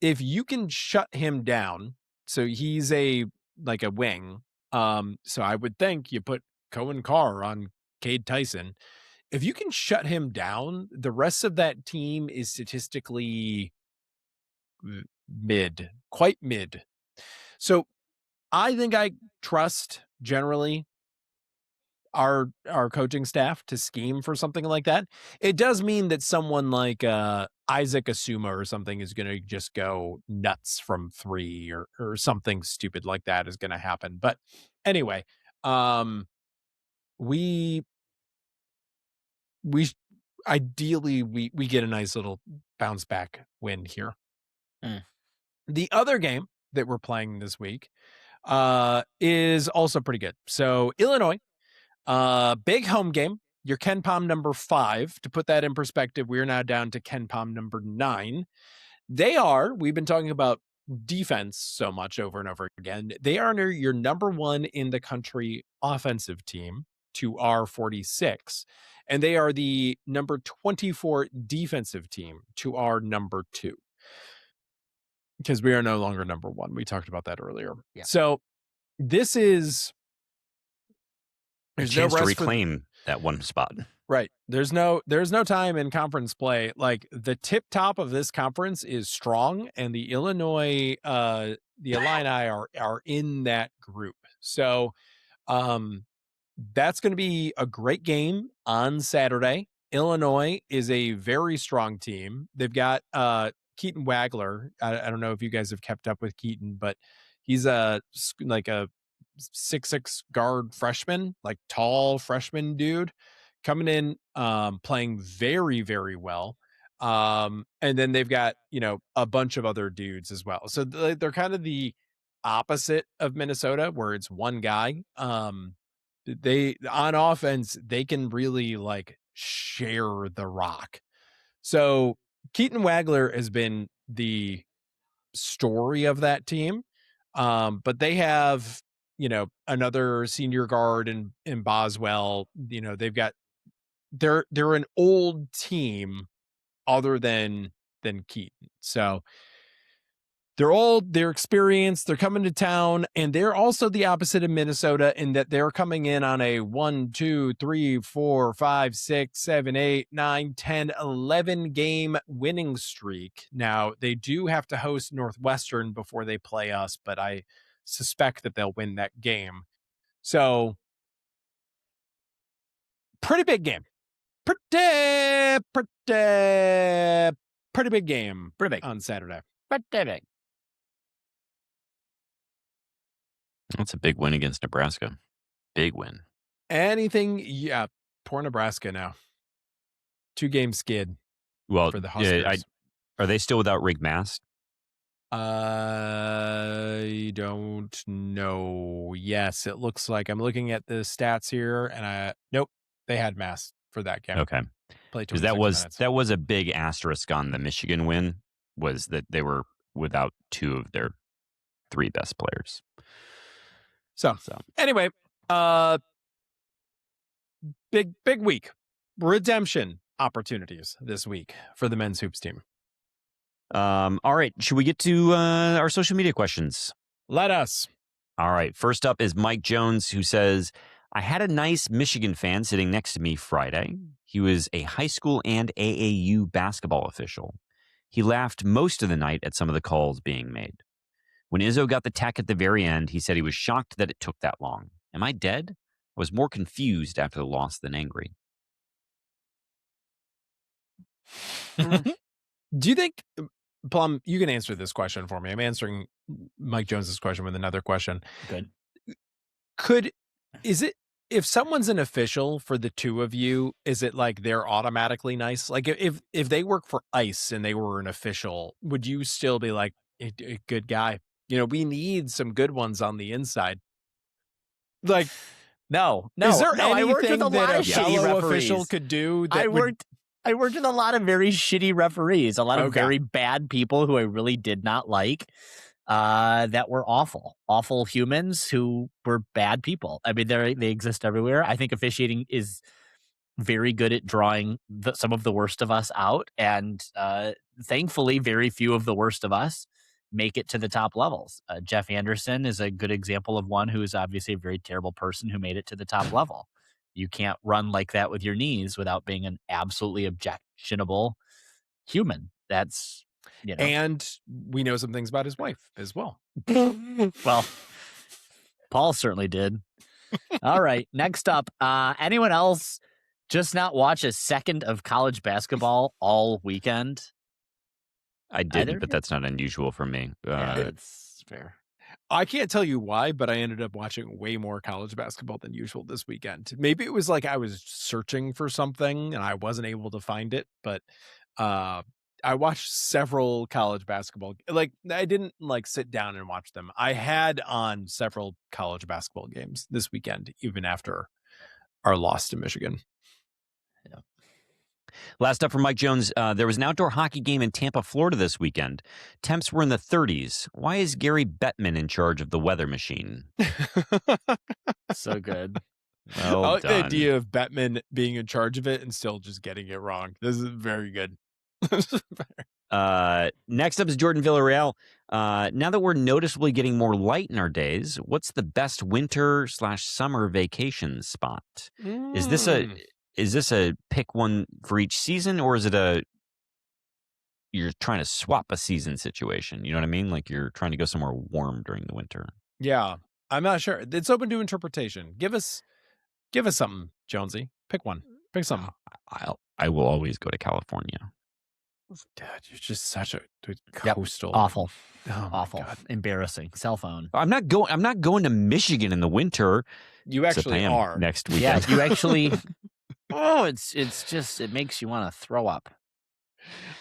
If you can shut him down, so he's a wing. So I would think you put Cohen Carr on Cade Tyson. If you can shut him down, the rest of that team is statistically quite mid. So I think I trust generally our coaching staff to scheme for something like that. It does mean that someone like Isaac Asuma or something is going to just go nuts from 3 or something stupid like that is going to happen. But anyway, we ideally we get a nice little bounce back win here. The other game that we're playing this week is also pretty good. So Illinois, big home game, your KenPom number 5. To put that in perspective, we are now down to KenPom number 9. We've been talking about defense so much over and over again. They are your number 1 in the country offensive team to our 46. And they are the number 24 defensive team to our number 2. Because we are no longer number 1. We talked about that earlier. Yeah. So this is a chance to reclaim that one spot. Right. There's no time in conference play. Like the tip top of this conference is strong, and the Illinois, the Illini are in that group. So that's going to be a great game on Saturday. Illinois is a very strong team. They've got Keaton Wagler. I don't know if you guys have kept up with Keaton, but he's a 6'6" guard freshman, like tall freshman dude coming in, playing very, very well. And then they've got, a bunch of other dudes as well. So they're kind of the opposite of Minnesota, where it's one guy. They on offense, they can really share the rock. So Keaton Wagler has been the story of that team. But they have, another senior guard in Boswell. They've got, they're an old team other than Keaton. So they're old, they're experienced, they're coming to town, and they're also the opposite of Minnesota in that they're coming in on a 1, 2, 3, 4, 5, 6, 7, 8, 9, 10, 11 game winning streak. Now, they do have to host Northwestern before they play us, but I suspect that they'll win that game. So, pretty big game. Pretty big game. Pretty big. On Saturday. Pretty big. That's a big win against Nebraska. Big win. Yeah. Poor Nebraska now. 2-game skid. Well, for the Huskers. Are they still without Rick Mast? I don't know. Yes, it looks like I'm looking at the stats here, and nope, they had masks for that game. Okay. Play Because 26 minutes. that was a big asterisk on the Michigan win, was that they were without 2 of their 3 best players. So anyway, big week. Redemption opportunities this week for the men's hoops team. All right. Should we get to our social media questions? Let us. All right. First up is Mike Jones, who says, I had a nice Michigan fan sitting next to me Friday. He was a high school and AAU basketball official. He laughed most of the night at some of the calls being made. When Izzo got the tech at the very end, he said he was shocked that it took that long. Am I dead? I was more confused after the loss than angry. Do you think, Plum, you can answer this question for me. I'm answering Mike Jones's question with another question. Good. Is it, if someone's an official for the two of you, is it like they're automatically nice? Like if they work for ICE and they were an official, would you still be like a good guy? We need some good ones on the inside. Like, no. Is there I worked with anything a lot that a of shitty fellow referees. official could do? That I worked with a lot of very shitty referees, a lot of Okay. very bad people who I really did not like, that were awful humans who were bad people. I mean, they exist everywhere. I think officiating is very good at drawing some of the worst of us out, and thankfully, very few of the worst of us make it to the top levels. Jeff Anderson is a good example of one who is obviously a very terrible person who made it to the top level. You can't run like that with your knees without being an absolutely objectionable human. That's, And we know some things about his wife as well. Well, Paul certainly did. All right. Next up, anyone else just not watch a second of college basketball all weekend? I didn't, but that's not unusual for me. That's fair. I can't tell you why, but I ended up watching way more college basketball than usual this weekend. Maybe it was like I was searching for something and I wasn't able to find it, but I watched several college basketball. Like, I didn't like sit down and watch them. I had on several college basketball games this weekend, even after our loss to Michigan. Yeah. Last up from Mike Jones, there was an outdoor hockey game in Tampa, Florida this weekend. Temps were in the 30s. Why is Gary Bettman in charge of the weather machine? So good. Well I like done. the idea of Bettman being in charge of it and still just getting it wrong. This is very good. Next up is Jordan Villarreal. Now that we're noticeably getting more light in our days, what's the best winter/summer vacation spot? Is this a pick one for each season, or is it you're trying to swap a season situation? You know what I mean? Like you're trying to go somewhere warm during the winter. Yeah, I'm not sure. It's open to interpretation. Give us something, Jonesy. Pick one. Pick something. I will always go to California. Dad, you're just such a Yep. coastal. Awful. Oh, Awful. God. Embarrassing. Cell phone. I'm not going to Michigan in the winter. You actually are next Yeah, weekend. you actually. It's just, it makes you want to throw up.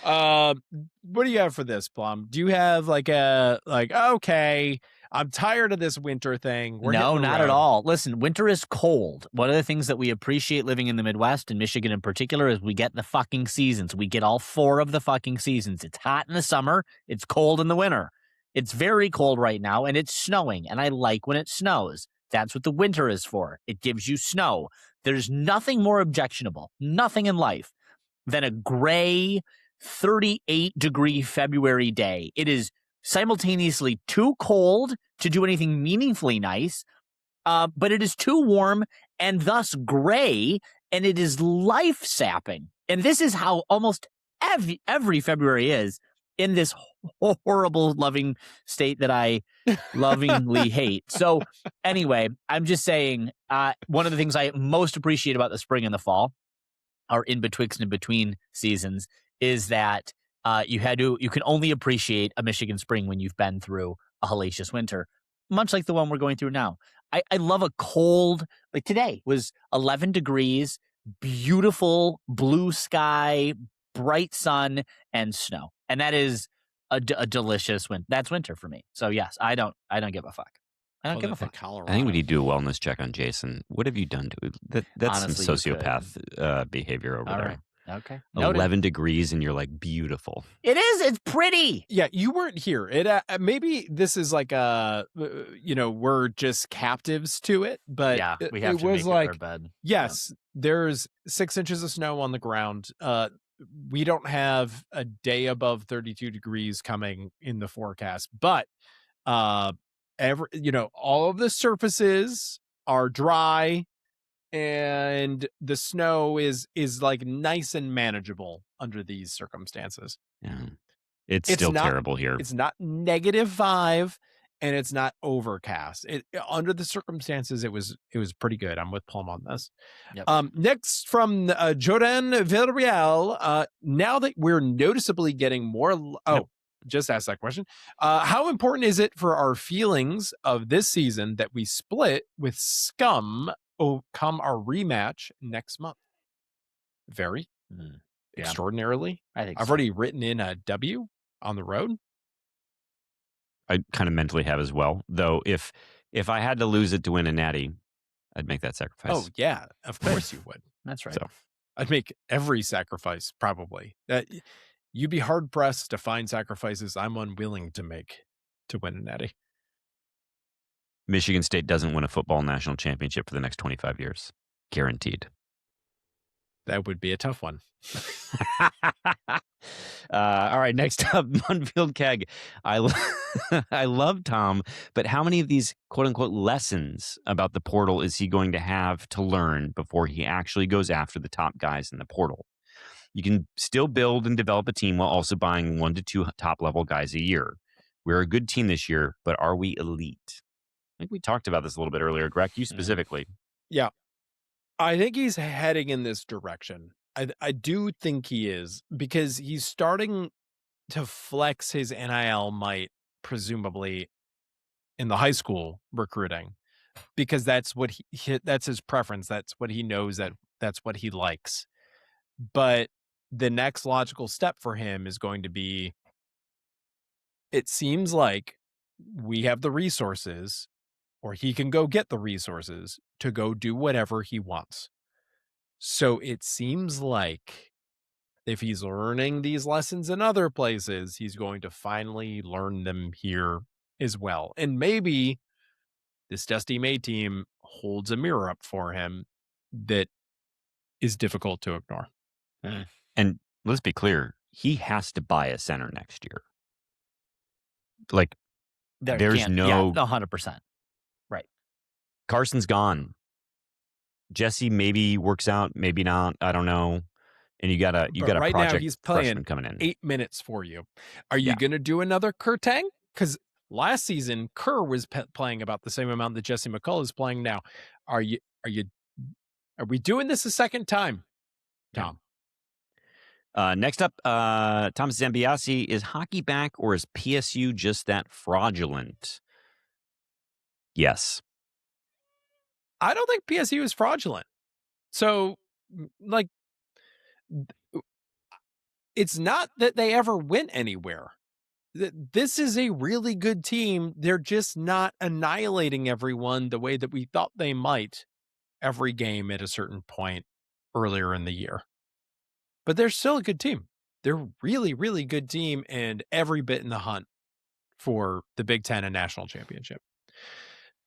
What do you have for this, Plum? Do you have okay, I'm tired of this winter thing. No, not at all. Listen, winter is cold. One of the things that we appreciate living in the Midwest and Michigan in particular is we get the fucking seasons. We get all 4 of the fucking seasons. It's hot in the summer. It's cold in the winter. It's very cold right now, and it's snowing, and I like when it snows. That's what the winter is for. It gives you snow. There's nothing more objectionable, nothing in life, than a gray 38-degree February day. It is simultaneously too cold to do anything meaningfully nice, but it is too warm and thus gray, and it is life-sapping. And this is how almost every February is in this horrible, loving state that I lovingly hate. So anyway, I'm just saying, one of the things I most appreciate about the spring and the fall, or in betwixt and between seasons, is that you can only appreciate a Michigan spring when you've been through a hellacious winter, much like the one we're going through now. I love a cold, like today was 11 degrees, beautiful blue sky, bright sun, and snow. And that is a delicious winter. That's winter for me. So yes, I don't give a fuck. I don't give a fuck. I think we need to do a wellness check on Jason. What have you done to it? That's Honestly, some sociopath behavior over there. Right. Okay. 11 degrees and you're like beautiful. It is. It's pretty. Yeah, you weren't here. It maybe this is like we're just captives to it, but yeah, we have it to was make like our bed. yes, there's 6 inches of snow on the ground. We don't have a day above 32 degrees coming in the forecast, but all of the surfaces are dry. And the snow is like nice and manageable under these circumstances. Yeah. It's still not terrible here. It's not -5 and it's not overcast. Under the circumstances, it was pretty good. I'm with Plum on this. Yep. Next from Jordan Villarreal, now that we're noticeably getting more just ask that question. How important is it for our feelings of this season that we split with Scum come our rematch next month? Very extraordinarily. I think I've already written in a W on the road. I kind of mentally have as well, though. If I had to lose it to win a natty, I'd make that sacrifice. Oh yeah, of course you would. That's right. So I'd make every sacrifice probably. That you'd be hard pressed to find sacrifices I'm unwilling to make to win a natty. Michigan State doesn't win a football national championship for the next 25 years. Guaranteed. That would be a tough one. All right, next up, Munfield Keg. I love Tom, but how many of these quote-unquote lessons about the portal is he going to have to learn before he actually goes after the top guys in the portal? You can still build and develop a team while also buying 1 to 2 top-level guys a year. We're a good team this year, but are we elite? I think we talked about this a little bit earlier, Greg, you specifically. Yeah. I think he's heading in this direction. I do think he is, because he's starting to flex his NIL might, presumably, in the high school recruiting, because that's what that's his preference. That's what he knows, that's what he likes. But the next logical step for him is going to be, it seems like we have the resources, or he can go get the resources to go do whatever he wants. So it seems like if he's learning these lessons in other places, he's going to finally learn them here as well. And maybe this Dusty May team holds a mirror up for him that is difficult to ignore. And let's be clear, he has to buy a center next year. Like, there's no 100%. Right. Carson's gone. Jesse maybe works out, maybe not. I don't know. And you got a right project now he's playing freshman coming in. 8 minutes for you. Are you going to do another Kerr Tang? Because last season Kerr was playing about the same amount that Jesse McCullough is playing now. Are we doing this a second time, Tom? Next up, Thomas Zambiasi. Is hockey back, or is PSU just that fraudulent? Yes. I don't think PSU is fraudulent. So, like, it's not that they ever went anywhere. This is a really good team. They're just not annihilating everyone the way that we thought they might every game at a certain point earlier in the year. But they're still a good team. They're really, really good team, and every bit in the hunt for the Big Ten and national championship.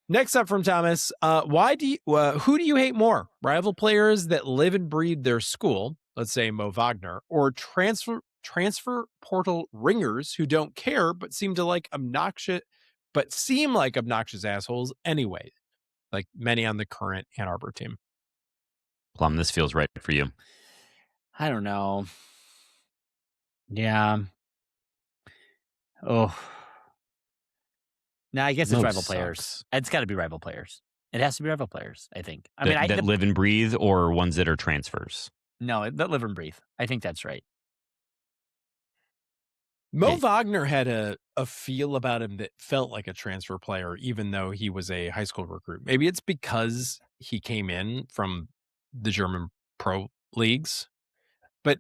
Next up from Thomas, who do you hate more? Rival players that live and breathe their school, let's say Mo Wagner, or transfer portal ringers who don't care but seem like obnoxious assholes anyway, like many on the current Ann Arbor team? Plum, this feels right for you. I don't know. Yeah. Oh. No, I guess it's rival players. It's got to be rival players. It has to be rival players, I think. That live and breathe, or ones that are transfers? No, that live and breathe. I think that's right. Mo Wagner had a feel about him that felt like a transfer player, even though he was a high school recruit. Maybe it's because he came in from the German pro leagues. But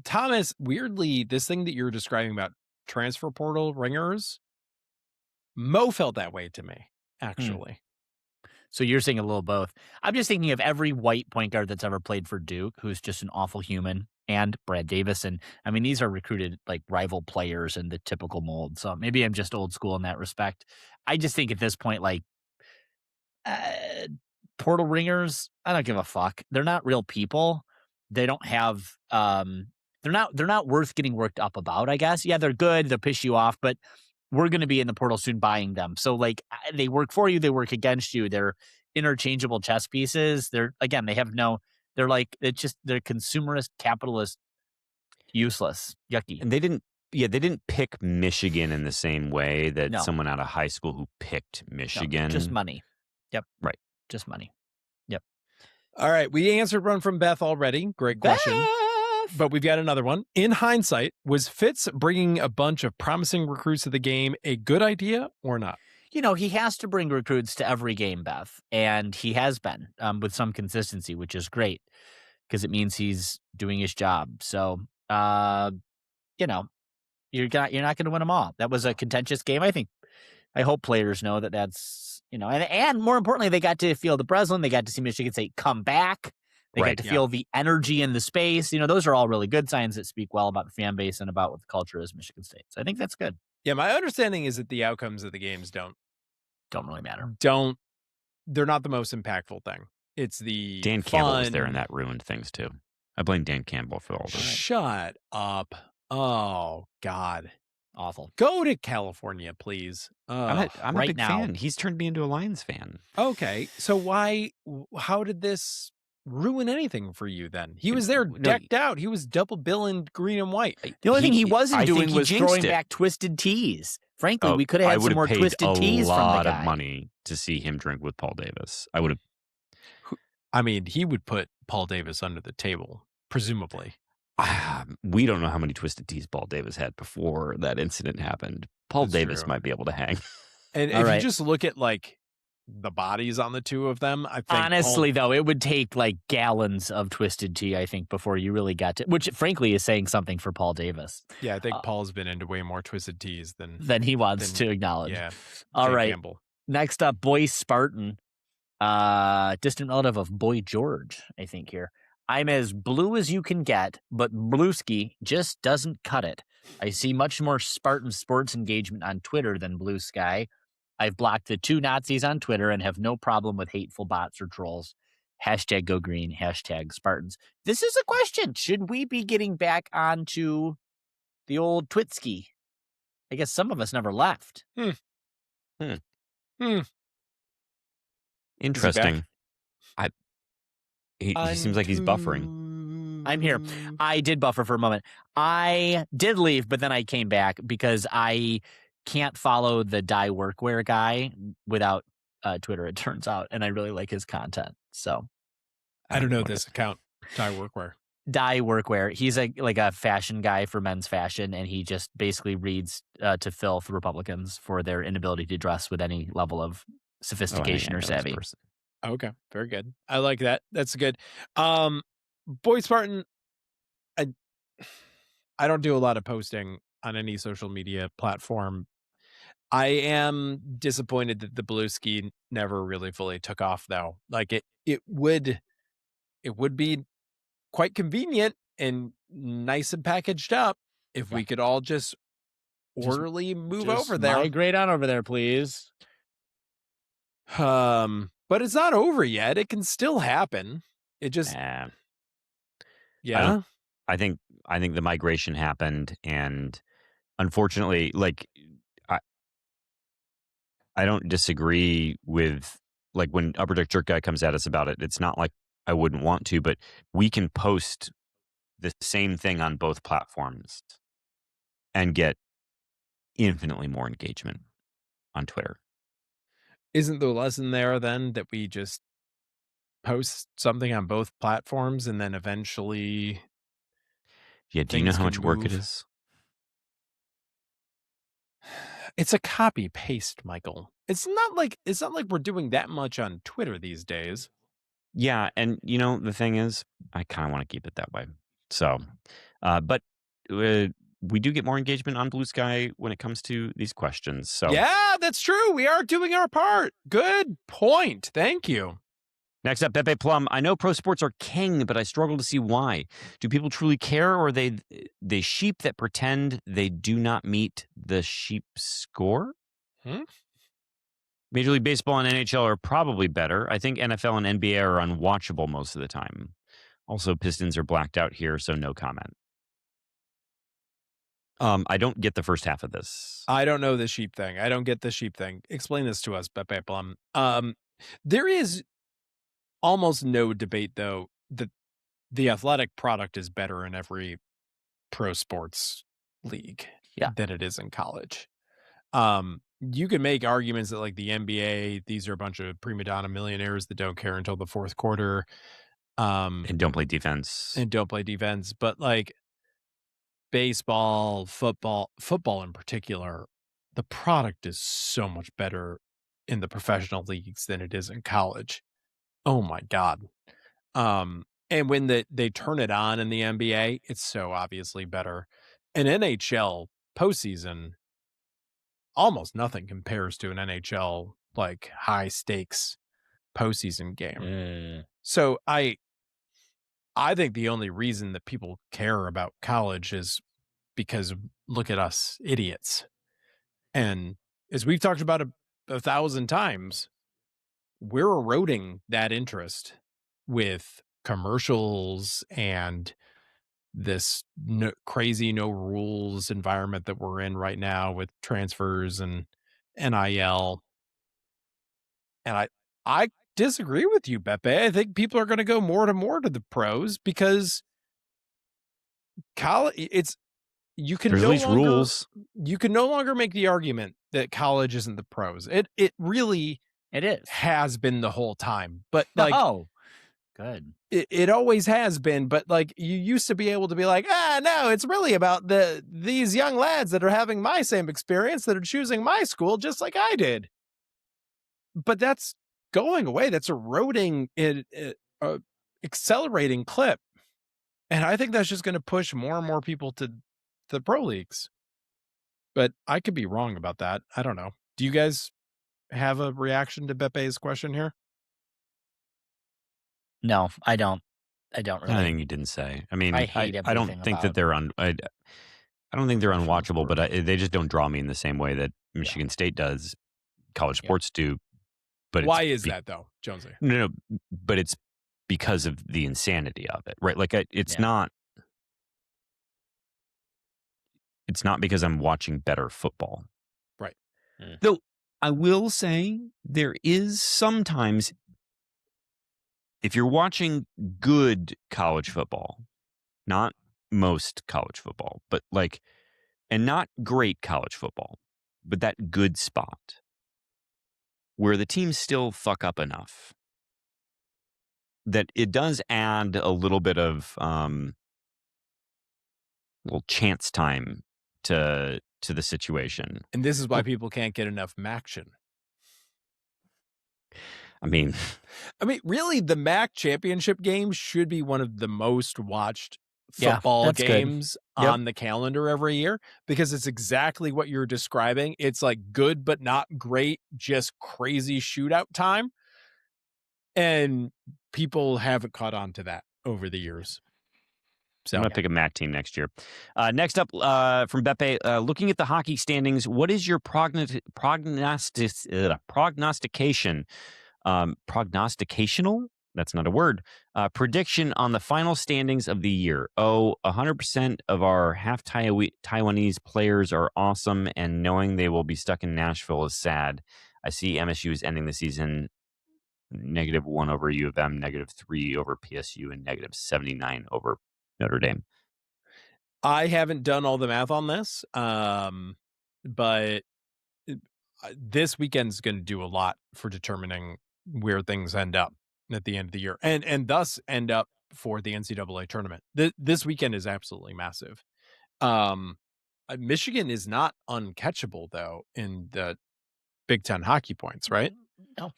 Thomas, weirdly, this thing that you're describing about transfer portal ringers, Mo felt that way to me, actually. So you're saying a little both. I'm just thinking of every white point guard that's ever played for Duke who's just an awful human, and Brad Davis. And I mean, these are recruited like rival players in the typical mold. So maybe I'm just old school in that respect. I just think at this point, like, portal ringers, I don't give a fuck. They're not real people. They don't have, they're not worth getting worked up about, I guess. Yeah, they're good. They'll piss you off, but we're going to be in the portal soon buying them. So like they work for you. They work against you. They're interchangeable chess pieces. They're like, they're consumerist, capitalist, useless, yucky. And they didn't pick Michigan in the same way that someone out of high school who picked Michigan. No, just money. Yep. Right. Just money. Yep. All right. We answered one from Beth already. Great question. But we've got another one. In hindsight, was Fitz bringing a bunch of promising recruits to the game a good idea or not? You know, he has to bring recruits to every game, Beth, and he has been with some consistency, which is great because it means he's doing his job. So, you know, you're not going to win them all. That was a contentious game. I hope players know that that's, you know, and more importantly, they got to feel the Breslin. They got to see Michigan State come back. They got to feel the energy in the space. You know, those are all really good signs that speak well about the fan base and about what the culture is Michigan State. So I think that's good. Yeah, my understanding is that the outcomes of the games don't really matter. They're not the most impactful thing. It's the Dan Campbell was there and that ruined things too. I blame Dan Campbell for all this. Shut up. Oh, God. Awful. Go to California, please. I'm a big fan. He's turned me into a Lions fan. Okay. So how did this ruin anything for you then? He was there decked out. He was double billing green and white. The only thing he wasn't doing was throwing back twisted teas. Frankly, we could have had some more twisted teas from the guy. I would have paid a lot of money to see him drink with Paul Davis. I would have. I mean, he would put Paul Davis under the table, presumably. We don't know how many twisted teas Paul Davis had before that incident happened. Paul Davis might be able to hang. And if you just look at like the bodies on the two of them, I think honestly though, it would take like gallons of twisted tea, I think, before you really got to, which frankly is saying something for Paul Davis. Yeah, I think Paul's been into way more twisted teas than he wants to acknowledge. Yeah. All right. Campbell. Next up, Boy Spartan, distant relative of Boy George, I think here. I'm as blue as you can get, but Blueski just doesn't cut it. I see much more Spartan sports engagement on Twitter than Blue Sky. I've blocked the two Nazis on Twitter and have no problem with hateful bots or trolls. Hashtag go green, hashtag Spartans. This is a question. Should we be getting back onto the old Twitski? I guess some of us never left. Interesting. He seems like he's buffering. I'm here. I did buffer for a moment. I did leave, but then I came back because I can't follow the dye workwear guy without Twitter, it turns out, and I really like his content. So I don't know this account, Dye Workwear. Dye Workwear. He's like a fashion guy for men's fashion, and he just basically reads to filth Republicans for their inability to dress with any level of sophistication or savvy. Okay, very good. I like that. That's good. Boy Spartan, I don't do a lot of posting on any social media platform. I am disappointed that the Blueski never really fully took off, though. Like it would be quite convenient and nice and packaged up if we could all just orderly move over there. Migrate on over there, please. But it's not over yet. It can still happen. It just yeah. I think the migration happened, and unfortunately, like I don't disagree with like when Upper Deck Jerk Guy comes at us about it. It's not like I wouldn't want to, but we can post the same thing on both platforms and get infinitely more engagement on Twitter. Isn't the lesson there then that we just post something on both platforms and then eventually? Yeah. Do you know how much work it is? It's a copy paste, Michael. It's not like we're doing that much on Twitter these days. Yeah, and you know the thing is, I kind of want to keep it that way. So, But we do get more engagement on Blue Sky when it comes to these questions. So yeah, that's true. We are doing our part. Good point. Thank you. Next up, Pepe Plum. I know pro sports are king, but I struggle to see why. Do people truly care, or are they sheep that pretend they do not meet the sheep score? Major League Baseball and NHL are probably better. I think NFL and NBA are unwatchable most of the time. Also, Pistons are blacked out here, so no comment. I don't get the first half of this. I don't know the sheep thing. I don't get the sheep thing. Explain this to us, Pepe Plum. There is almost no debate, though, that the athletic product is better in every pro sports league than it is in college. You can make arguments that, like, the NBA, these are a bunch of prima donna millionaires that don't care until the fourth quarter. And don't play defense. But, like, baseball, football in particular, the product is so much better in the professional leagues than it is in college. Oh my God. And when they turn it on in the NBA, it's so obviously better. In NHL postseason, almost nothing compares to an NHL like high stakes postseason game. So I think the only reason that people care about college is because look at us idiots. And as we've talked about a 1,000 times, we're eroding that interest with commercials and this crazy no rules environment that we're in right now with transfers and NIL. And I disagree with you, Pepe. I think people are going to go more to the pros because college, you can There's no at least longer, rules. You can no longer make the argument that college isn't the pros. It really has been the whole time. But like, oh, good. It always has been, but like you used to be able to be like, no, it's really about these young lads that are having my same experience that are choosing my school just like I did. But that's going away. That's eroding in accelerating clip. And I think that's just going to push more and more people to the pro leagues. But I could be wrong about that. I don't know. Do you guys have a reaction to Bepe's question here? No, I don't. I don't really. Anything you didn't say. I mean, I hate I don't think that they're I don't think they're unwatchable, but they just don't draw me in the same way that Michigan State does, college sports do. But why is that though, Jonesy? No, but it's because of the insanity of it, right? Like it's not because I'm watching better football, right? Though I will say there is sometimes, if you're watching good college football, not most college football, but like, and not great college football, but that good spot where the teams still fuck up enough that it does add a little bit of little chance time to the situation. And this is why people can't get enough MACtion. I mean, really, the MAC championship game should be one of the most watched football games on the calendar every year because it's exactly what you're describing. It's like good, but not great, just crazy shootout time. And people haven't caught on to that over the years. So I'm going to pick a MAC team next year. Next up from Beppe, looking at the hockey standings, what is your prognostication? Prognosticational? That's not a word. Prediction on the final standings of the year. 100% of our half Taiwanese players are awesome, and knowing they will be stuck in Nashville is sad. I see MSU is ending the season -1 over U of M, -3 over PSU, and -79 over Notre Dame. I haven't done all the math on this, but this weekend's going to do a lot for determining where things end up at the end of the year and thus end up for the NCAA tournament. This weekend is absolutely massive. Michigan is not uncatchable, though, in the Big Ten hockey points, right? No.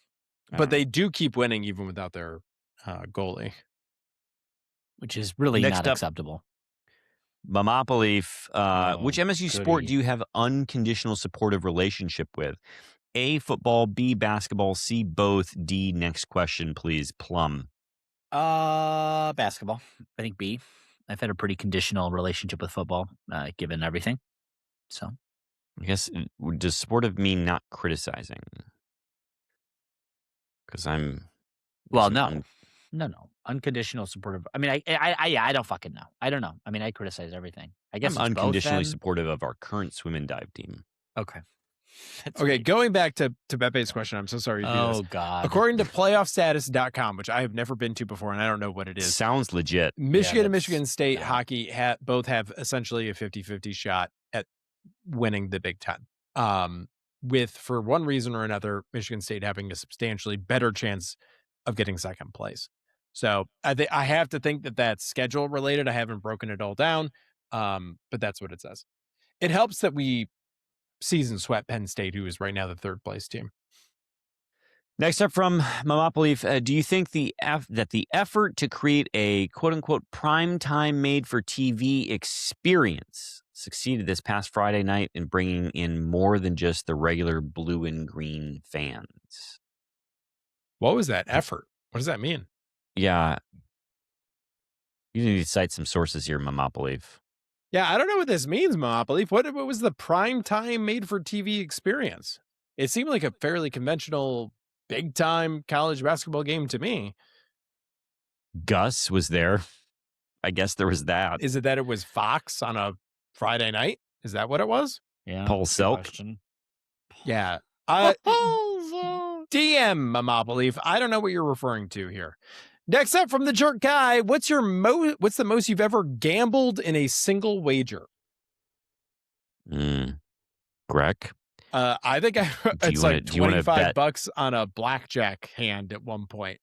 But they do keep winning even without their goalie. Which is really not acceptable. Mamapaleef, which MSU sport do you have unconditional supportive relationship with? A, football, B, basketball, C, both, D, next question, please, Plum. Basketball. I think B. I've had a pretty conditional relationship with football, given everything. So, I guess, does supportive mean not criticizing? Because I'm... Well, no. Unconditional supportive. I mean, I don't fucking know. I don't know. I mean, I criticize everything. I guess I'm it's unconditionally both, supportive of our current swim and dive team. Okay. Okay, going back to Bepe's question, I'm so sorry to do this. Oh, God. According to playoffstatus.com, which I have never been to before, and I don't know what it is. Sounds legit. Michigan and Michigan State hockey both have essentially a 50-50 shot at winning the Big Ten. With, for one reason or another, Michigan State having a substantially better chance of getting second place. So I have to think that that's schedule related. I haven't broken it all down, but that's what it says. It helps that we season swept Penn State, who is right now the third place team. Next up from Mamapaleef, do you think that the effort to create a quote-unquote primetime made-for-TV experience succeeded this past Friday night in bringing in more than just the regular blue and green fans? What was that effort? What does that mean? Yeah. You need to cite some sources here, Mamapaleef. Yeah, I don't know what this means, Mamapaleef. What was the primetime made-for-TV experience? It seemed like a fairly conventional big-time college basketball game to me. Gus was there. I guess there was that. Is it that it was Fox on a Friday night? Is that what it was? Yeah. Paul Selk? Yeah. DM, Mamapaleef. I don't know what you're referring to here. Next up from the Jerk Guy, what's the most you've ever gambled in a single wager? Greg? I think it's like $25 on a blackjack hand at one point.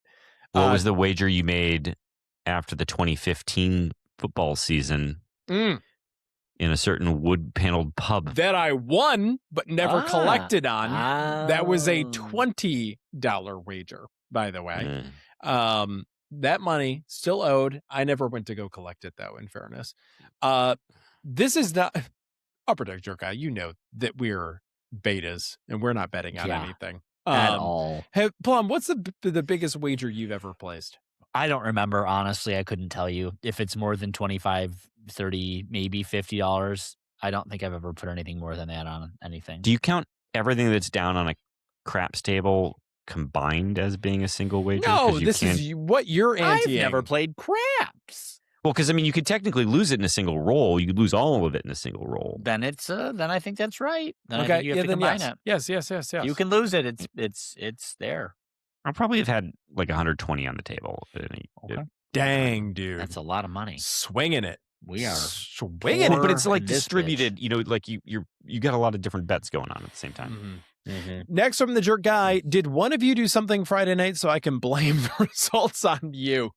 What was the wager you made after the 2015 football season in a certain wood-paneled pub? That I won, but never collected on. That was a $20 wager, by the way. That money still owed. I never went to go collect it, though, in fairness. This is not... Upper Deck Jerk Guy, you know that we're betas, and we're not betting on anything. At all. Hey, Plum, what's the biggest wager you've ever placed? I don't remember, honestly. I couldn't tell you. If it's more than $25, $30, maybe $50, I don't think I've ever put anything more than that on anything. Do you count everything that's down on a craps table combined as being a single wager? No, this is what you're anti-ing. I've never played craps. Well, because, I mean, you could technically lose it in a single roll. You could lose all of it in a single roll. Then it's then I think that's right. Then okay, I think you have to combine it. Yes. You can lose it. It's there. I'll probably have had like 120 on the table. Okay. Dang, dude. That's a lot of money. Swinging it. We are swinging it. But it's like distributed, like you got a lot of different bets going on at the same time. Next from the Jerk Guy, did one of you do something Friday night so I can blame the results on you?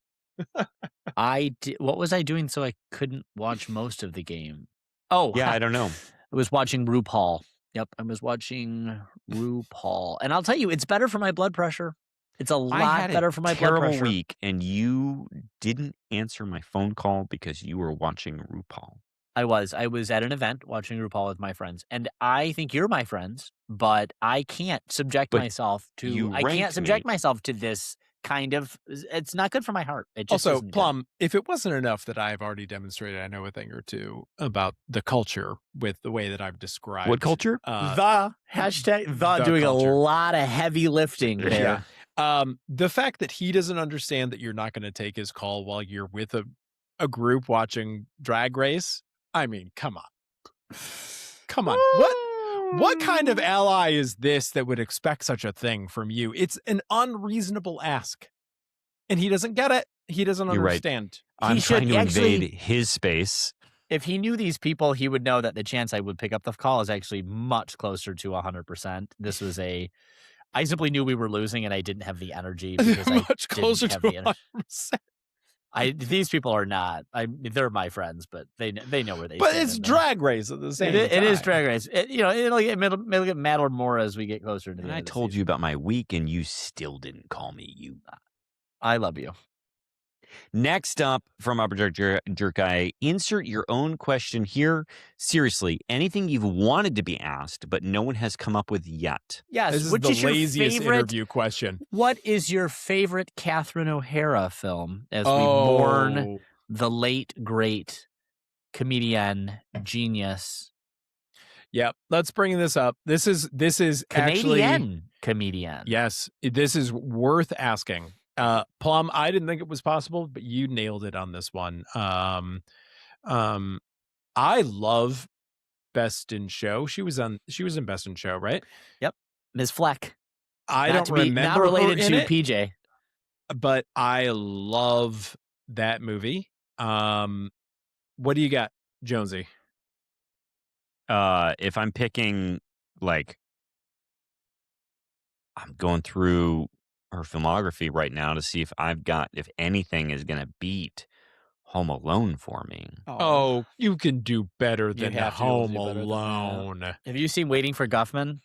I did. What was I doing so I couldn't watch most of the game? Oh, yeah, I don't know. I was watching RuPaul. Yep, I was watching RuPaul, and I'll tell you, it's better for my blood pressure. It's a lot better for my blood pressure. Terrible week, and you didn't answer my phone call because you were watching RuPaul. I was at an event watching RuPaul with my friends, and I think you're my friends, but I can't subject myself to. I can't subject myself to this kind of. It's not good for my heart. It just also, Plum, if it wasn't enough that I've already demonstrated I know a thing or two about the culture with the way that I've described. What culture? The doing culture. A lot of heavy lifting there. Yeah. The fact that he doesn't understand that you're not going to take his call while you're with a group watching Drag Race. I mean, come on. Come on. What kind of ally is this that would expect such a thing from you? It's an unreasonable ask. And he doesn't get it. He doesn't understand. Right. I'm trying to invade his space. If he knew these people, he would know that the chance I would pick up the call is actually much closer to 100%. This was I simply knew we were losing and I didn't have the energy because much closer to 100%. These people are not. They're my friends, but they know where they. But it's Drag Race at the same time. It is Drag Race. It'll get madder more as we get closer to the end. I told you about my week, and you still didn't call me. I love you. Next up from Upper Jerk Guy, insert your own question here. Seriously, anything you've wanted to be asked, but no one has come up with yet. Yes, this is which the is your laziest favorite interview question. What is your favorite Catherine O'Hara film as we mourn the late, great comedian genius? Yep, let's bring this up. This is Canadian actually comedian. Yes, this is worth asking. Plum, I didn't think it was possible, but you nailed it on this one. I love Best in Show. She was in Best in Show, right? Yep, Ms. Fleck. I don't remember not related her in to it, PJ, but I love that movie. What do you got, Jonesy? If I'm picking, like, I'm going through her filmography right now to see if anything is going to beat Home Alone for me. Oh, you can do better than Home Alone. Have you seen Waiting for Guffman?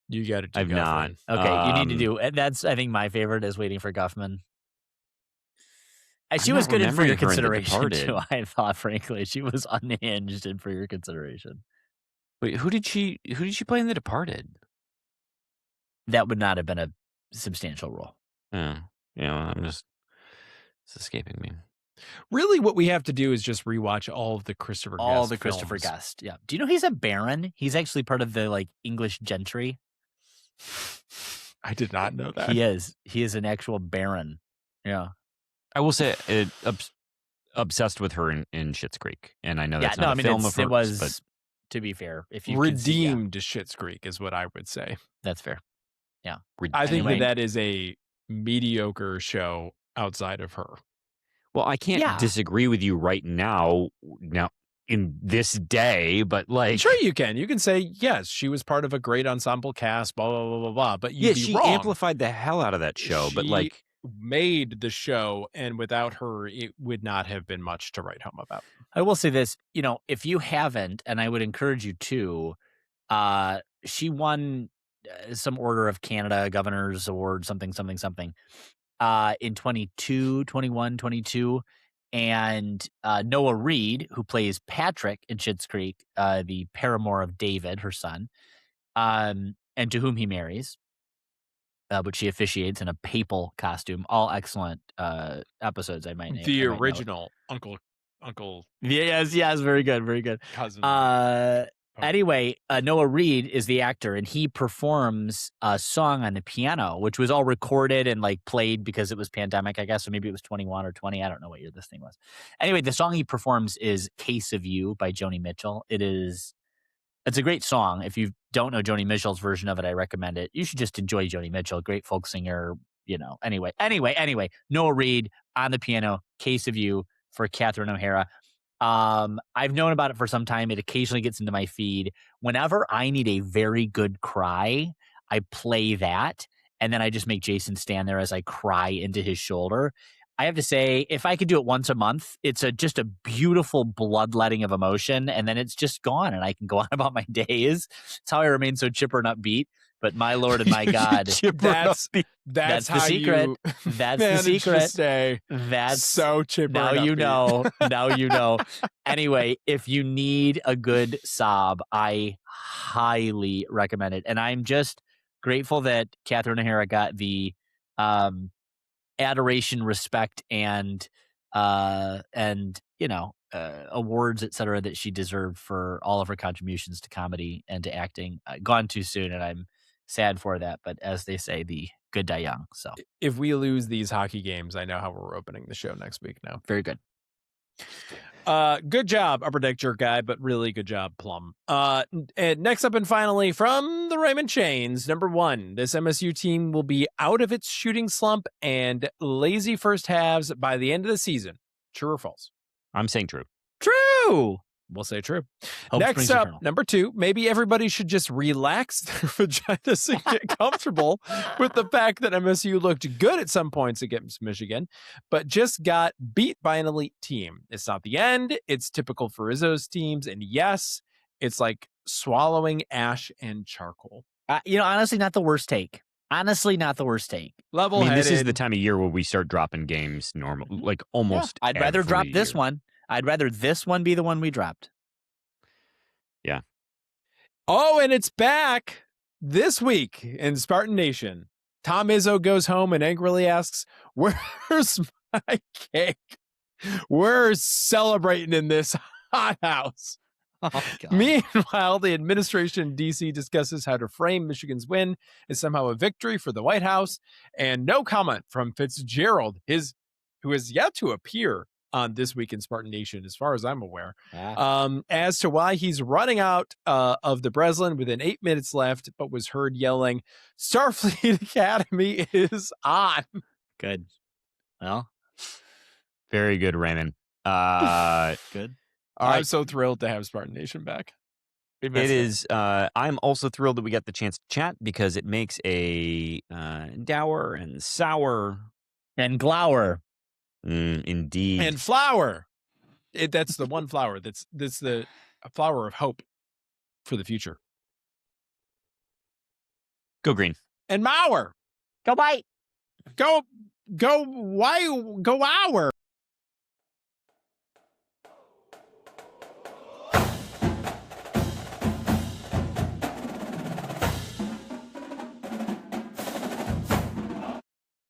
You got to do I've Guffman. not. Okay, you need to do. That's, I think, my favorite is Waiting for Guffman. She was good in For Your Consideration too. I thought, frankly, she was unhinged in For Your Consideration. Wait, who did she play in The Departed? That would not have been a substantial role. Yeah, it's escaping me. Really, what we have to do is just rewatch all of the Christopher Guest. Yeah. Do you know he's a baron? He's actually part of the English gentry. I did not know that. He is. He is an actual baron. Yeah. I will say, obsessed with her in Schitt's Creek, and I know that's not a film of hers. It was, but to be fair, if you redeemed Schitt's Creek is what I would say. That's fair. Yeah, I think that is a mediocre show outside of her. Well, I can't disagree with you right now in this day, but sure you can. You can say, yes, she was part of a great ensemble cast, blah, blah, blah, blah, blah. But she amplified the hell out of that show. But made the show, and without her, it would not have been much to write home about. I will say this, if you haven't, and I would encourage you to, she won some Order of Canada Governor's Award, something, in 21, 22. And Noah Reid, who plays Patrick in Schitt's Creek, the paramour of David, her son, and to whom he marries, which she officiates in a papal costume. All excellent episodes, I might name. The original Uncle. Yes, very good. Cousin. Anyway, Noah Reid is the actor, and he performs a song on the piano, which was all recorded and played because it was pandemic, I guess. So maybe it was 21 or 20. I don't know what year this thing was. Anyway, the song he performs is "Case of You" by Joni Mitchell. It's a great song. If you don't know Joni Mitchell's version of it, I recommend it. You should just enjoy Joni Mitchell, great folk singer. Anyway, Noah Reid on the piano, "Case of You" for Catherine O'Hara. I've known about it for some time. It occasionally gets into my feed. Whenever I need a very good cry, I play that, and then I just make Jason stand there as I cry into his shoulder. I have to say, if I could do it once a month, it's just a beautiful bloodletting of emotion, and then it's just gone, and I can go on about my days. It's how I remain so chipper and upbeat. But my Lord and my God, that's the secret. That's the secret. That's so chipper. Now you know. Now you know. Anyway, if you need a good sob, I highly recommend it. And I'm just grateful that Catherine O'Hara got the adoration, respect, and awards, etc., that she deserved for all of her contributions to comedy and to acting. Gone too soon, and I'm sad for that. But as they say, the good die young. So if we lose these hockey games, I know how we're opening the show next week now. Very good. Good job, Upper Deck Jerk Guy, but really good job, Plum. And next up and finally, from the Raymond Chains, number 1, this MSU team will be out of its shooting slump and lazy first halves by the end of the season. True or false? I'm saying true. True. We'll say true. Hope Next up, number 2, maybe everybody should just relax their vaginas and get comfortable with the fact that MSU looked good at some points against Michigan, but just got beat by an elite team. It's not the end. It's typical for Izzo's teams. And yes, it's like swallowing ash and charcoal. Honestly, not the worst take. Honestly, not the worst take. Level I mean, this is headed. the time of year where we start dropping games normal, like almost. I'd rather drop every this year. one. I'd rather this one be the one we dropped. Yeah. Oh, and it's back this week in Spartan Nation. Tom Izzo goes home and angrily asks, "Where's my cake? We're celebrating in this hot house." Oh, God. Meanwhile, the administration in D.C. discusses how to frame Michigan's win as somehow a victory for the White House, and no comment from Fitzgerald, who has yet to appear on This Week in Spartan Nation, as far as I'm aware, as to why he's running out of the Breslin within 8 minutes left, but was heard yelling, "Starfleet Academy is on." Good. Well, Very good, Raymond. good. I'm so thrilled to have Spartan Nation back. It is. I'm also thrilled that we got the chance to chat because it makes a dour and sour And glower. indeed. And flower. That's the one flower. That's the flower of hope for the future. Go green. And Mauer. Go bite. Go our.